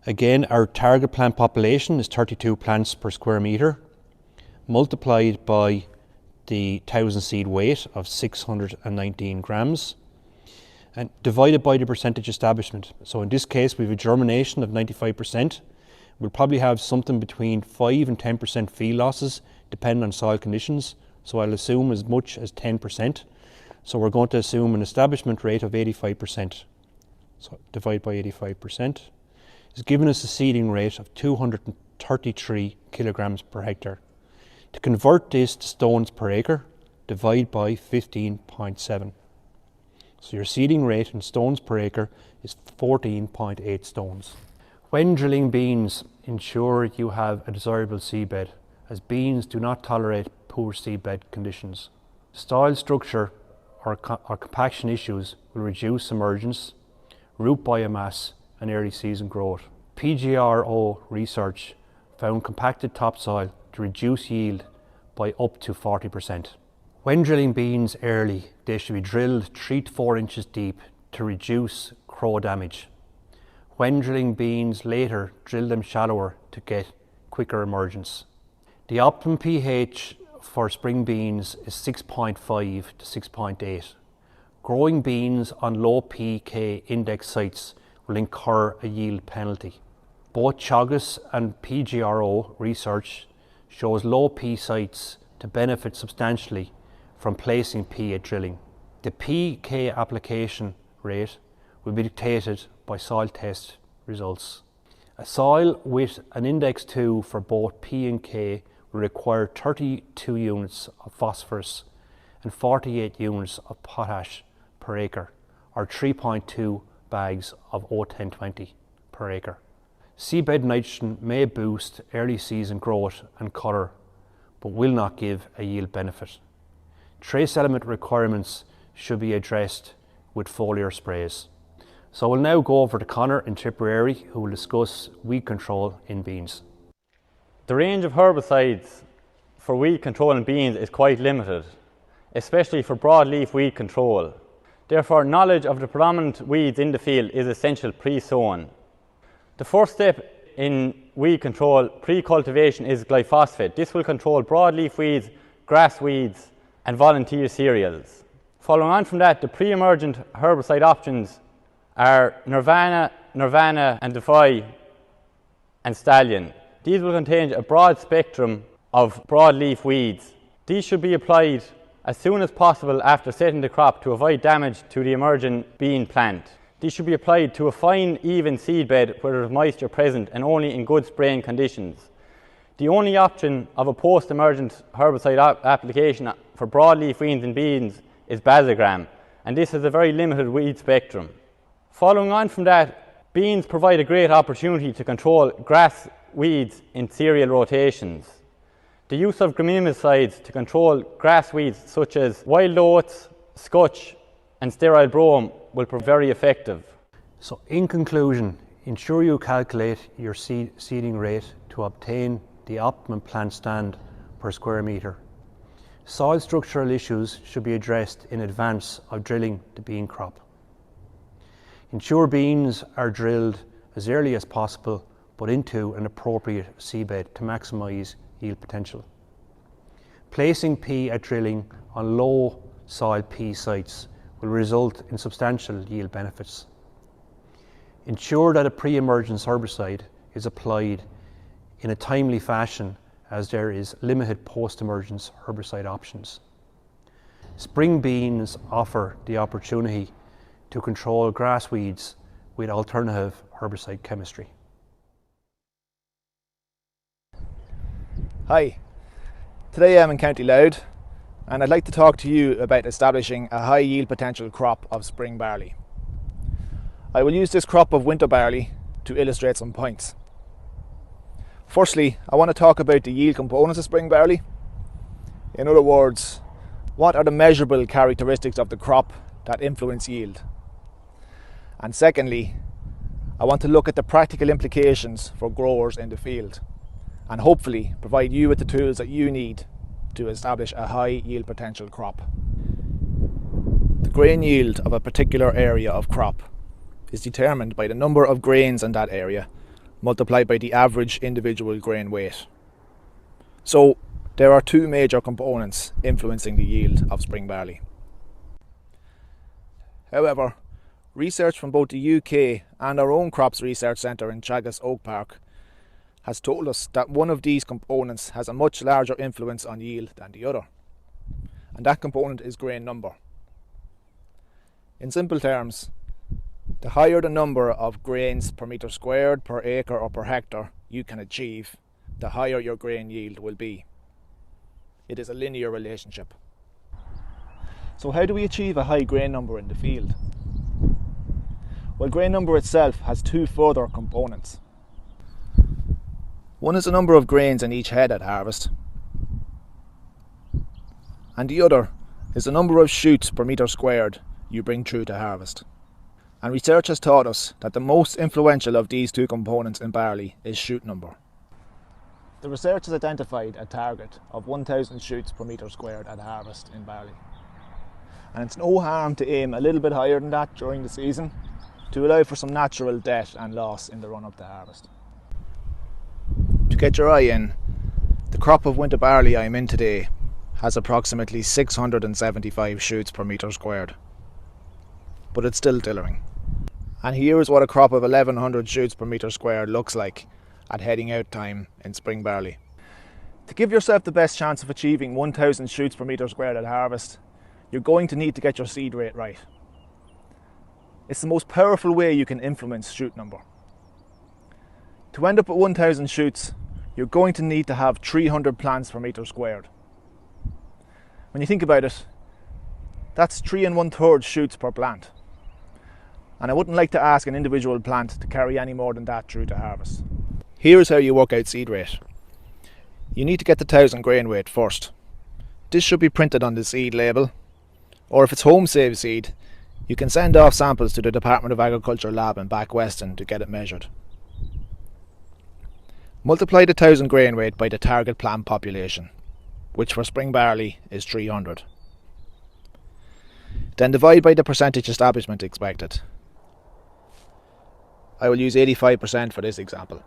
again, our target plant population is 32 plants per square metre multiplied by the 1,000 seed weight of 619 grams and divided by the percentage establishment. So in this case we have a germination of 95%. We'll probably have something between 5 and 10% field losses depending on soil conditions. So I'll assume as much as 10%. So we're going to assume an establishment rate of 85%. So divide by 85% is giving us a seeding rate of 233 kilograms per hectare. To convert this to stones per acre, divide by 15.7. So your seeding rate in stones per acre is 14.8 stones. When drilling beans, ensure you have a desirable seedbed, as beans do not tolerate poor seedbed conditions. Soil structure or compaction issues will reduce emergence, root biomass and early season growth. PGRO research found compacted topsoil to reduce yield by up to 40%. When drilling beans early, they should be drilled 3 to 4 inches deep to reduce crow damage. When drilling beans later, drill them shallower to get quicker emergence. The optimum pH for spring beans is 6.5 to 6.8. Growing beans on low pK index sites will incur a yield penalty. Both Teagasc and PGRO research shows low P sites to benefit substantially from placing P at drilling. The pK application rate will be dictated by soil test results. A soil with an index 2 for both P and K will require 32 units of phosphorus and 48 units of potash per acre, or 3.2 bags of O1020 per acre. Seedbed nitrogen may boost early season growth and colour, but will not give a yield benefit. Trace element requirements should be addressed with foliar sprays. So we'll now go over to Conor in Tipperary, who will discuss weed control in beans. The range of herbicides for weed control in beans is quite limited, especially for broadleaf weed control. Therefore, knowledge of the predominant weeds in the field is essential pre-sown. The first step in weed control pre-cultivation is glyphosate. This will control broadleaf weeds, grass weeds and volunteer cereals. Following on from that, the pre-emergent herbicide options are Nirvana and Defy and Stallion. These will contain a broad spectrum of broadleaf weeds. These should be applied as soon as possible after setting the crop to avoid damage to the emerging bean plant. These should be applied to a fine, even seedbed where there is moisture present and only in good spraying conditions. The only option of a post-emergent herbicide application for broadleaf weeds in beans is Bazogram, and this has a very limited weed spectrum. Following on from that, beans provide a great opportunity to control grass weeds in cereal rotations. The use of graminicides to control grass weeds such as wild oats, scotch and sterile brome will prove very effective. So in conclusion, ensure you calculate your seeding rate to obtain the optimum plant stand per square metre. Soil structural issues should be addressed in advance of drilling the bean crop. Ensure beans are drilled as early as possible but into an appropriate seedbed to maximise yield potential. Placing P at drilling on low soil P sites will result in substantial yield benefits. Ensure that a pre-emergence herbicide is applied in a timely fashion, as there is limited post-emergence herbicide options. Spring beans offer the opportunity to control grass weeds with alternative herbicide chemistry. Hi, today I'm in County Louth and I'd like to talk to you about establishing a high yield potential crop of spring barley. I will use this crop of winter barley to illustrate some points. Firstly, I want to talk about the yield components of spring barley. In other words, what are the measurable characteristics of the crop that influence yield? And secondly, I want to look at the practical implications for growers in the field and hopefully provide you with the tools that you need to establish a high yield potential crop. The grain yield of a particular area of crop is determined by the number of grains in that area multiplied by the average individual grain weight. So there are two major components influencing the yield of spring barley. However, research from both the UK and our own crops research centre in Teagasc Oak Park has told us that one of these components has a much larger influence on yield than the other, and that component is grain number. In simple terms, the higher the number of grains per metre squared, per acre or per hectare you can achieve, the higher your grain yield will be. It is a linear relationship. So how do we achieve a high grain number in the field? Well, grain number itself has two further components. One is the number of grains in each head at harvest, and the other is the number of shoots per metre squared you bring through to harvest. And research has taught us that the most influential of these two components in barley is shoot number. The research has identified a target of 1,000 shoots per metre squared at harvest in barley. And it's no harm to aim a little bit higher than that during the season to allow for some natural debt and loss in the run-up to harvest. To get your eye in, the crop of winter barley I'm in today has approximately 675 shoots per metre squared, but it's still tillering. And here is what a crop of 1100 shoots per metre squared looks like at heading out time in spring barley. To give yourself the best chance of achieving 1000 shoots per metre squared at harvest, you're going to need to get your seed rate right. It's the most powerful way you can influence shoot number. To end up at 1000 shoots, you're going to need to have 300 plants per metre squared. When you think about it, that's 3 1/3 shoots per plant. And I wouldn't like to ask an individual plant to carry any more than that through to harvest. Here's how you work out seed rate. You need to get the 1000 grain weight first. This should be printed on the seed label, or if it's home saved seed, you can send off samples to the Department of Agriculture lab in Back Weston to get it measured. Multiply the 1000 grain weight by the target plant population, which for spring barley is 300. Then divide by the percentage establishment expected. I will use 85% for this example.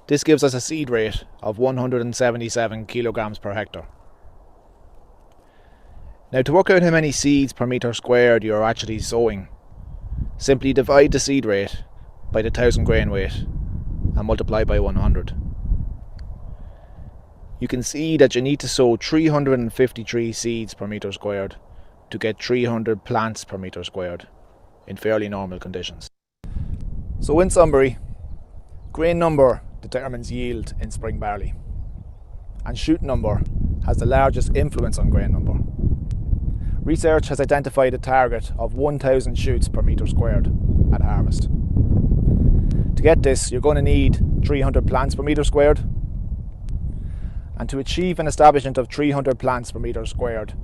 This gives us a seed rate of 177 kilograms per hectare. Now, to work out how many seeds per metre squared you are actually sowing, simply divide the seed rate by the 1000 grain weight and multiply by 100. You can see that you need to sow 353 seeds per metre squared to get 300 plants per metre squared in fairly normal conditions. So in summary, grain number determines yield in spring barley, and shoot number has the largest influence on grain number. Research has identified a target of 1000 shoots per metre squared at harvest. To get this, you're going to need 300 plants per metre squared, and to achieve an establishment of 300 plants per metre squared,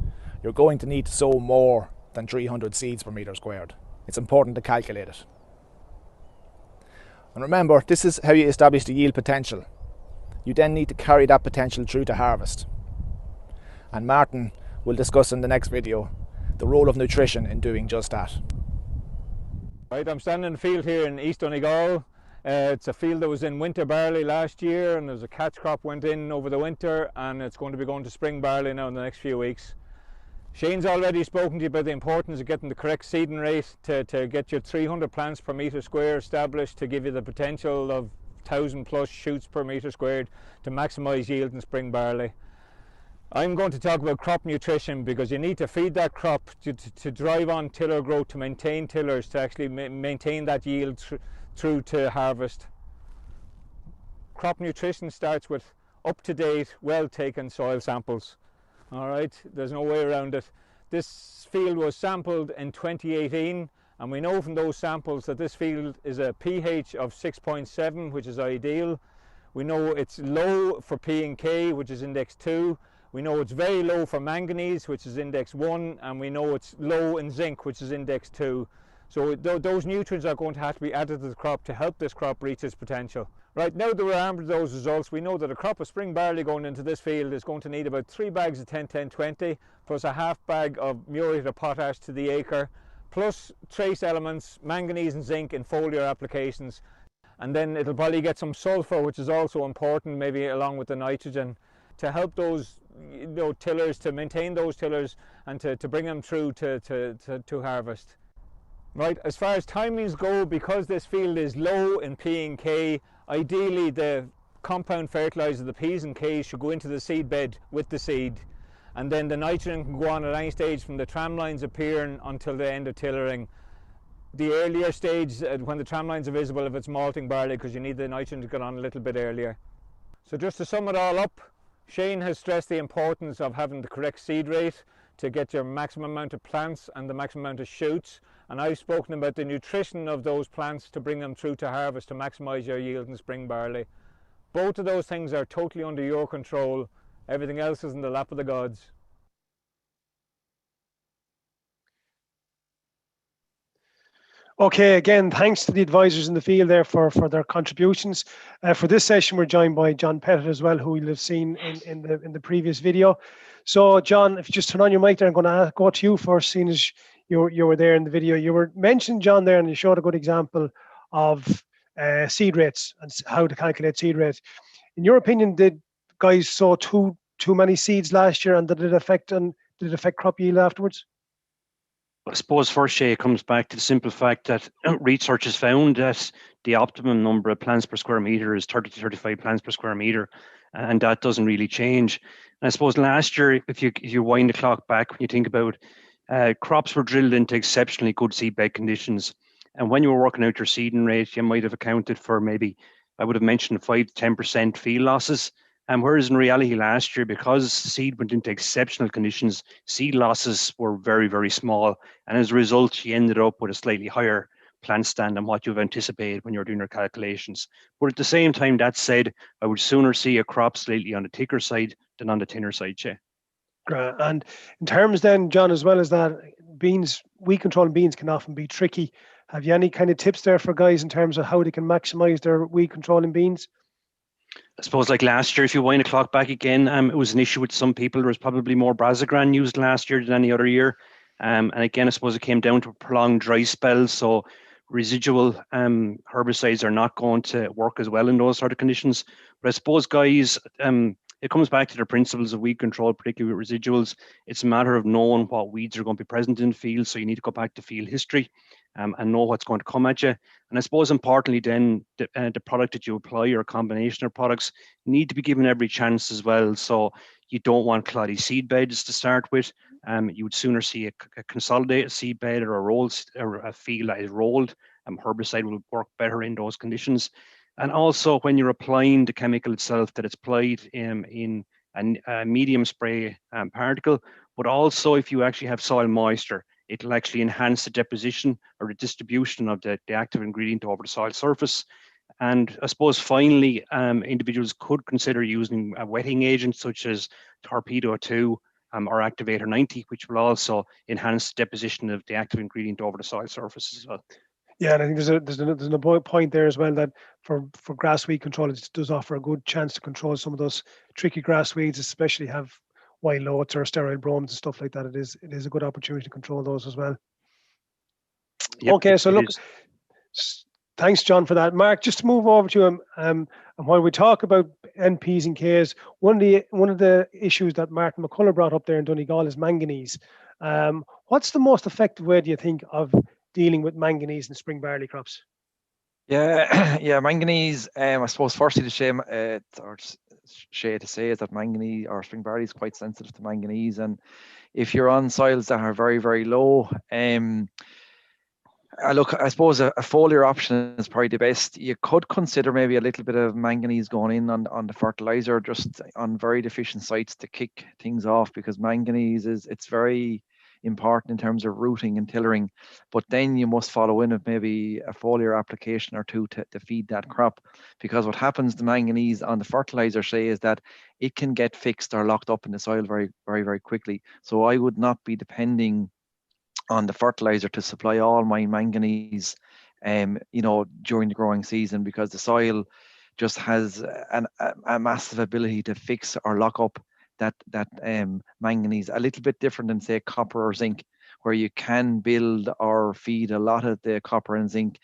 you're going to need to sow more than 300 seeds per metre squared. It's important to calculate it. And remember, this is how you establish the yield potential. You then need to carry that potential through to harvest. And Martin will discuss in the next video the role of nutrition in doing just that. Right, I'm standing in the field here in East Donegal. It's a field that was in winter barley last year, and there's a catch crop went in over the winter, and it's going to be going to spring barley now in the next few weeks. Shane's already spoken to you about the importance of getting the correct seeding rate to get your 300 plants per metre square established to give you the potential of 1000 plus shoots per metre squared to maximise yield in spring barley. I'm going to talk about crop nutrition because you need to feed that crop to drive on tiller growth, to maintain tillers, to actually maintain that yield through to harvest. crop nutrition starts with up-to-date, well-taken soil samples. All right, there's no way around it. This field was sampled in 2018, and we know from those samples that this field is a pH of 6.7, which is ideal. We know it's low for P and K, which is index 2. We know it's very low for manganese, which is index 1, and we know it's low in zinc, which is index 2. So those nutrients are going to have to be added to the crop to help this crop reach its potential. Right, now that we're armed with those results, we know that a crop of spring barley going into this field is going to need about 3 bags of 10-10-20 plus a half bag of muriate of potash to the acre, plus trace elements, manganese and zinc in foliar applications. And then it'll probably get some sulfur, which is also important, maybe along with the nitrogen, to help those tillers, to maintain those tillers and to bring them through to harvest. Right, as far as timings go, because this field is low in P and K, ideally the compound fertiliser, the P's and K's, should go into the seed bed with the seed, and then the nitrogen can go on at any stage from the tram lines appearing until the end of tillering. The earlier stage, when the tram lines are visible, if it's malting barley, because you need the nitrogen to get on a little bit earlier. So just to sum it all up, Shane has stressed the importance of having the correct seed rate to get your maximum amount of plants and the maximum amount of shoots, and I've spoken about the nutrition of those plants to bring them through to harvest to maximise your yield in spring barley. Both of those things are totally under your control. Everything else is in the lap of the gods. Okay, again, thanks to the advisors in the field there for their contributions. For this session, we're joined by John Pettit as well, who you'll have seen in the previous video. So, John, if you just turn on your mic there, I'm going to go to you first, seeing as you were there in the video. You were mentioned, John, there, and you showed a good example of seed rates and how to calculate seed rates. In your opinion, did guys sow too many seeds last year, and did it affect crop yield afterwards? I suppose first, Shay, it comes back to the simple fact that research has found that the optimum number of plants per square metre is 30 to 35 plants per square metre, and that doesn't really change. And I suppose last year, if you wind the clock back, when you think about crops were drilled into exceptionally good seedbed conditions, and when you were working out your seeding rate, you might have accounted for maybe, I would have mentioned 5 to 10% field losses. And whereas in reality last year, because seed went into exceptional conditions, seed losses were very, very small. And as a result, you ended up with a slightly higher plant stand than what you've anticipated when you're doing your calculations. But at the same time, that said, I would sooner see a crop slightly on the thicker side than on the thinner side, Shay. And in terms then, John, as well as that, weed control in beans can often be tricky. Have you any kind of tips there for guys in terms of how they can maximize their weed control in beans? I suppose like last year, if you wind the clock back again, it was an issue with some people. There was probably more Brazagran used last year than any other year. And again, I suppose it came down to a prolonged dry spell. So residual herbicides are not going to work as well in those sort of conditions. But I suppose, guys, it comes back to the principles of weed control, particularly with residuals. It's a matter of knowing what weeds are going to be present in the field. So you need to go back to field history and know what's going to come at you. And I suppose importantly then, the product that you apply or a combination of products need to be given every chance as well. So you don't want cloddy seed beds to start with. You would sooner see a consolidated seed bed or a field that is rolled. Herbicide will work better in those conditions. And also when you're applying the chemical itself, that it's applied in a medium spray particle, but also if you actually have soil moisture, it'll actually enhance the deposition or the distribution of the active ingredient over the soil surface. And I suppose finally, individuals could consider using a wetting agent such as Torpedo 2 or Activator 90, which will also enhance the deposition of the active ingredient over the soil surface as well. Yeah, and I think there's a point there as well that for grass weed control, it does offer a good chance to control some of those tricky grass weeds, especially have wild oats or sterile bromes and stuff like that. It is a good opportunity to control those as well. Yep, okay, so look, thanks, John, for that. Mark, just to move over to him, and while we talk about NPs and Ks, one of the issues that Martin McCullough brought up there in Donegal is manganese. What's the most effective way, do you think, of dealing with manganese in spring barley crops? Yeah, manganese. I suppose firstly the shade to say is that manganese or spring barley is quite sensitive to manganese, and if you're on soils that are very, very low, Look, I suppose a foliar option is probably the best. You could consider maybe a little bit of manganese going in on the fertilizer, just on very deficient sites to kick things off, because manganese it's very important in terms of rooting and tillering. But then you must follow in with maybe a foliar application or two to feed that crop, because what happens to manganese on the fertilizer, say, is that it can get fixed or locked up in the soil very, very, very quickly. So I would not be depending on the fertilizer to supply all my manganese, during the growing season, because the soil just has a massive ability to fix or lock up that manganese. A little bit different than, say, copper or zinc, where you can build or feed a lot of the copper and zinc,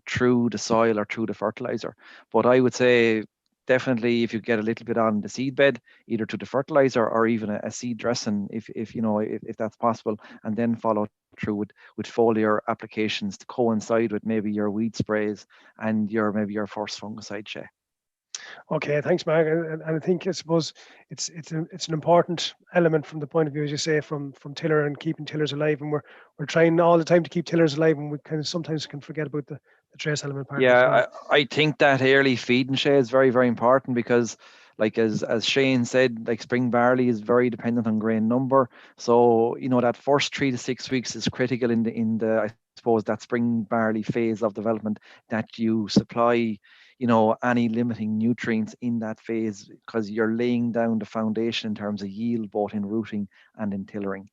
through the soil or through the fertilizer. But I would say definitely, if you get a little bit on the seed bed, either to the fertilizer or even a seed dressing, if that's possible, and then follow through with foliar applications to coincide with maybe your weed sprays and your first fungicide, Shay. Okay, thanks, Mark. And I think, I suppose it's an important element from the point of view, as you say, from tiller and keeping tillers alive. And we're trying all the time to keep tillers alive, and we kind of sometimes can forget about the trace element part of it as Yeah, well. I think that early feeding, Shay, is very, very important, because, like as Shane said, like spring barley is very dependent on grain number. So that first 3 to 6 weeks is critical in the I suppose that spring barley phase of development, that you supply any limiting nutrients in that phase, because you're laying down the foundation in terms of yield, both in rooting and in tillering.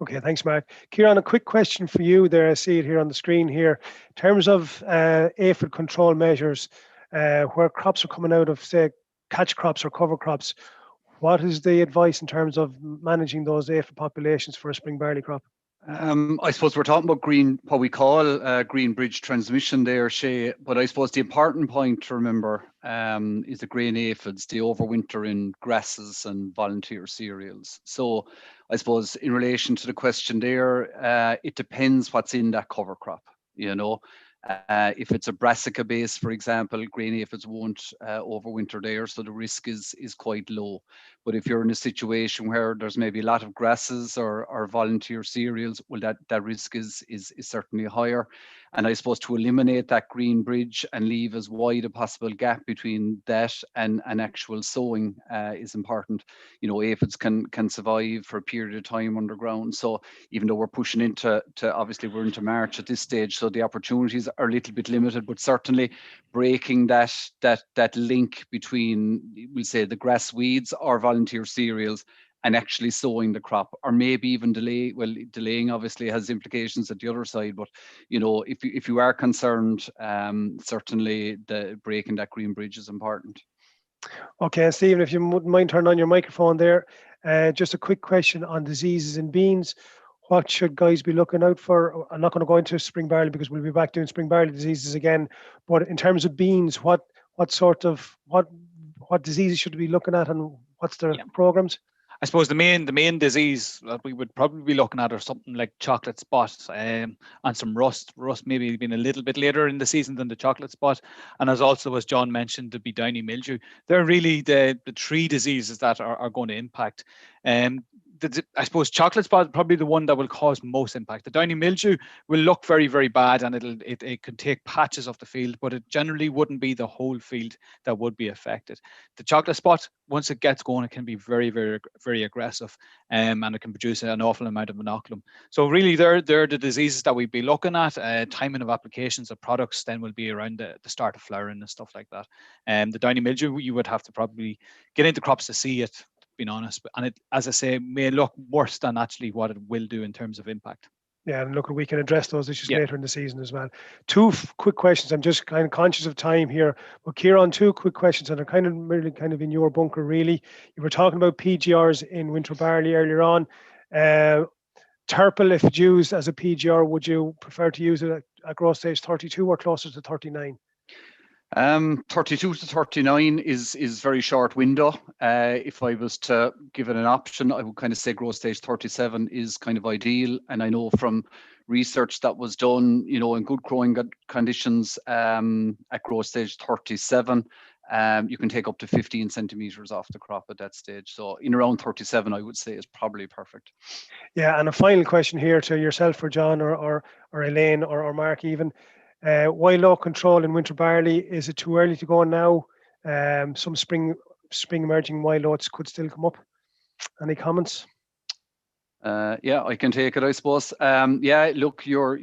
Okay, thanks, Mark. Kieran, a quick question for you there. I see it here on the screen here. In terms of aphid control measures, where crops are coming out of, say, catch crops or cover crops, what is the advice in terms of managing those aphid populations for a spring barley crop? I suppose we're talking about what we call green bridge transmission there, Shay. But I suppose the important point to remember is the grain aphids, they overwinter in grasses and volunteer cereals. So I suppose in relation to the question there, it depends what's in that cover crop. If it's a brassica base, for example, grain aphids won't overwinter there, so the risk is quite low. But if you're in a situation where there's maybe a lot of grasses or volunteer cereals, well, that risk is certainly higher. And I suppose to eliminate that green bridge and leave as wide a possible gap between that and actual sowing is important. Aphids can survive for a period of time underground. So even though we're pushing into obviously we're into March at this stage, so the opportunities are a little bit limited, but certainly breaking that link between, we'll say, the grass weeds or volunteer cereals and actually sowing the crop, or maybe even delaying obviously has implications at the other side. But if you are concerned, certainly the breaking that green bridge is important. Okay, Stephen, if you wouldn't mind turning on your microphone there, just a quick question on diseases in beans. What should guys be looking out for? I'm not going to go into spring barley because we'll be back doing spring barley diseases again. But in terms of beans, what diseases should we be looking at, and what's their programs? I suppose the main disease that we would probably be looking at are something like chocolate spot and some rust. Rust maybe being a little bit later in the season than the chocolate spot. And as John mentioned, the downy mildew. They're really the three diseases that are going to impact. I suppose chocolate spot is probably the one that will cause most impact. The downy mildew will look very, very bad, and it can take patches of the field, but it generally wouldn't be the whole field that would be affected. The chocolate spot, once it gets going, it can be very, very, very aggressive, and it can produce an awful amount of monoculum. So really, they're the diseases that we'd be looking at. Timing of applications of products then will be around the start of flowering and stuff like that. The downy mildew, you would have to probably get into crops to see it, being honest, and it, as I say, may look worse than actually what it will do in terms of impact. Yeah, and look, we can address those issues later in the season as well. Two quick questions. I'm just kind of conscious of time here, but Kieran, two quick questions, and they're kind of in your bunker, really. You were talking about PGRs in winter barley earlier on. Terpel, if it's used as a PGR, would you prefer to use it at growth stage 32 or closer to 39? 32 to 39 is very short window. If I was to give it an option, I would kind of say growth stage 37 is kind of ideal. And I know from research that was done, in good growing conditions at growth stage 37, you can take up to 15 centimeters off the crop at that stage. So in around 37, I would say is probably perfect. Yeah, and a final question here to yourself or John or Elaine or Mark even. Wild oat control in winter barley, is it too early to go now? Some spring emerging wild oats could still come up. Any comments? Yeah, I can take it, I suppose. Yeah, look, you're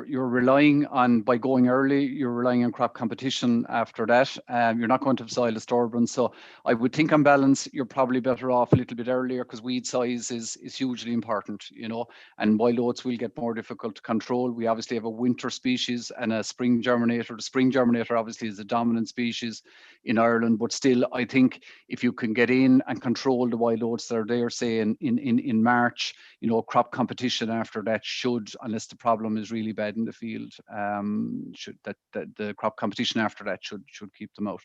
relying on, by going early, you're relying on crop competition after that. You're not going to have soil disturbance. So I would think on balance, you're probably better off a little bit earlier, because weed size is hugely important, you know, and wild oats will get more difficult to control. We obviously have a winter species and a spring germinator. The spring germinator obviously is the dominant species in Ireland, but still, I think if you can get in and control the wild oats that are there, say in March, you know, crop competition after that should, unless the problem is really bad in the field, the crop competition after that should keep them out.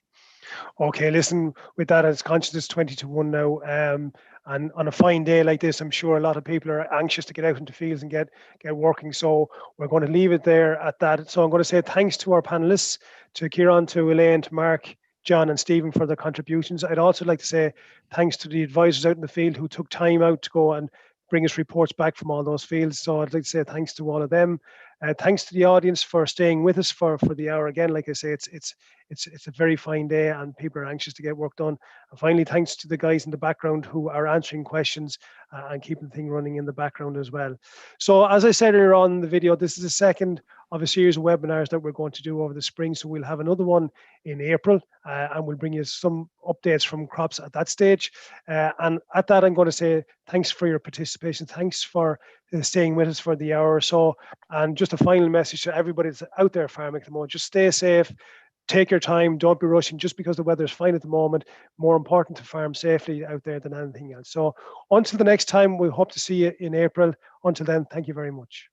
Okay, listen, with that, as conscious it's 20-1 now, and on a fine day like this, I'm sure a lot of people are anxious to get out into fields and get working. So we're going to leave it there at that. So I'm going to say thanks to our panelists, to Kieran, to Elaine, to Mark, John and Stephen for their contributions. I'd also like to say thanks to the advisors out in the field who took time out to go and bring us reports back from all those fields. So I'd like to say thanks to all of them. Thanks to the audience for staying with us for the hour. Again, like I say, it's a very fine day and people are anxious to get work done. And finally, thanks to the guys in the background who are answering questions and keeping the thing running in the background as well. So as I said earlier on in the video, this is the second of a series of webinars that we're going to do over the spring. So we'll have another one in April and we'll bring you some updates from crops at that stage. And at that, I'm going to say thanks for your participation. Thanks for staying with us for the hour or so. And just a final message to everybody that's out there farming at the moment, just stay safe. Take your time, don't be rushing just because the weather is fine at the moment. More important to farm safely out there than anything else. So until the next time, we hope to see you in April. Until then, thank you very much.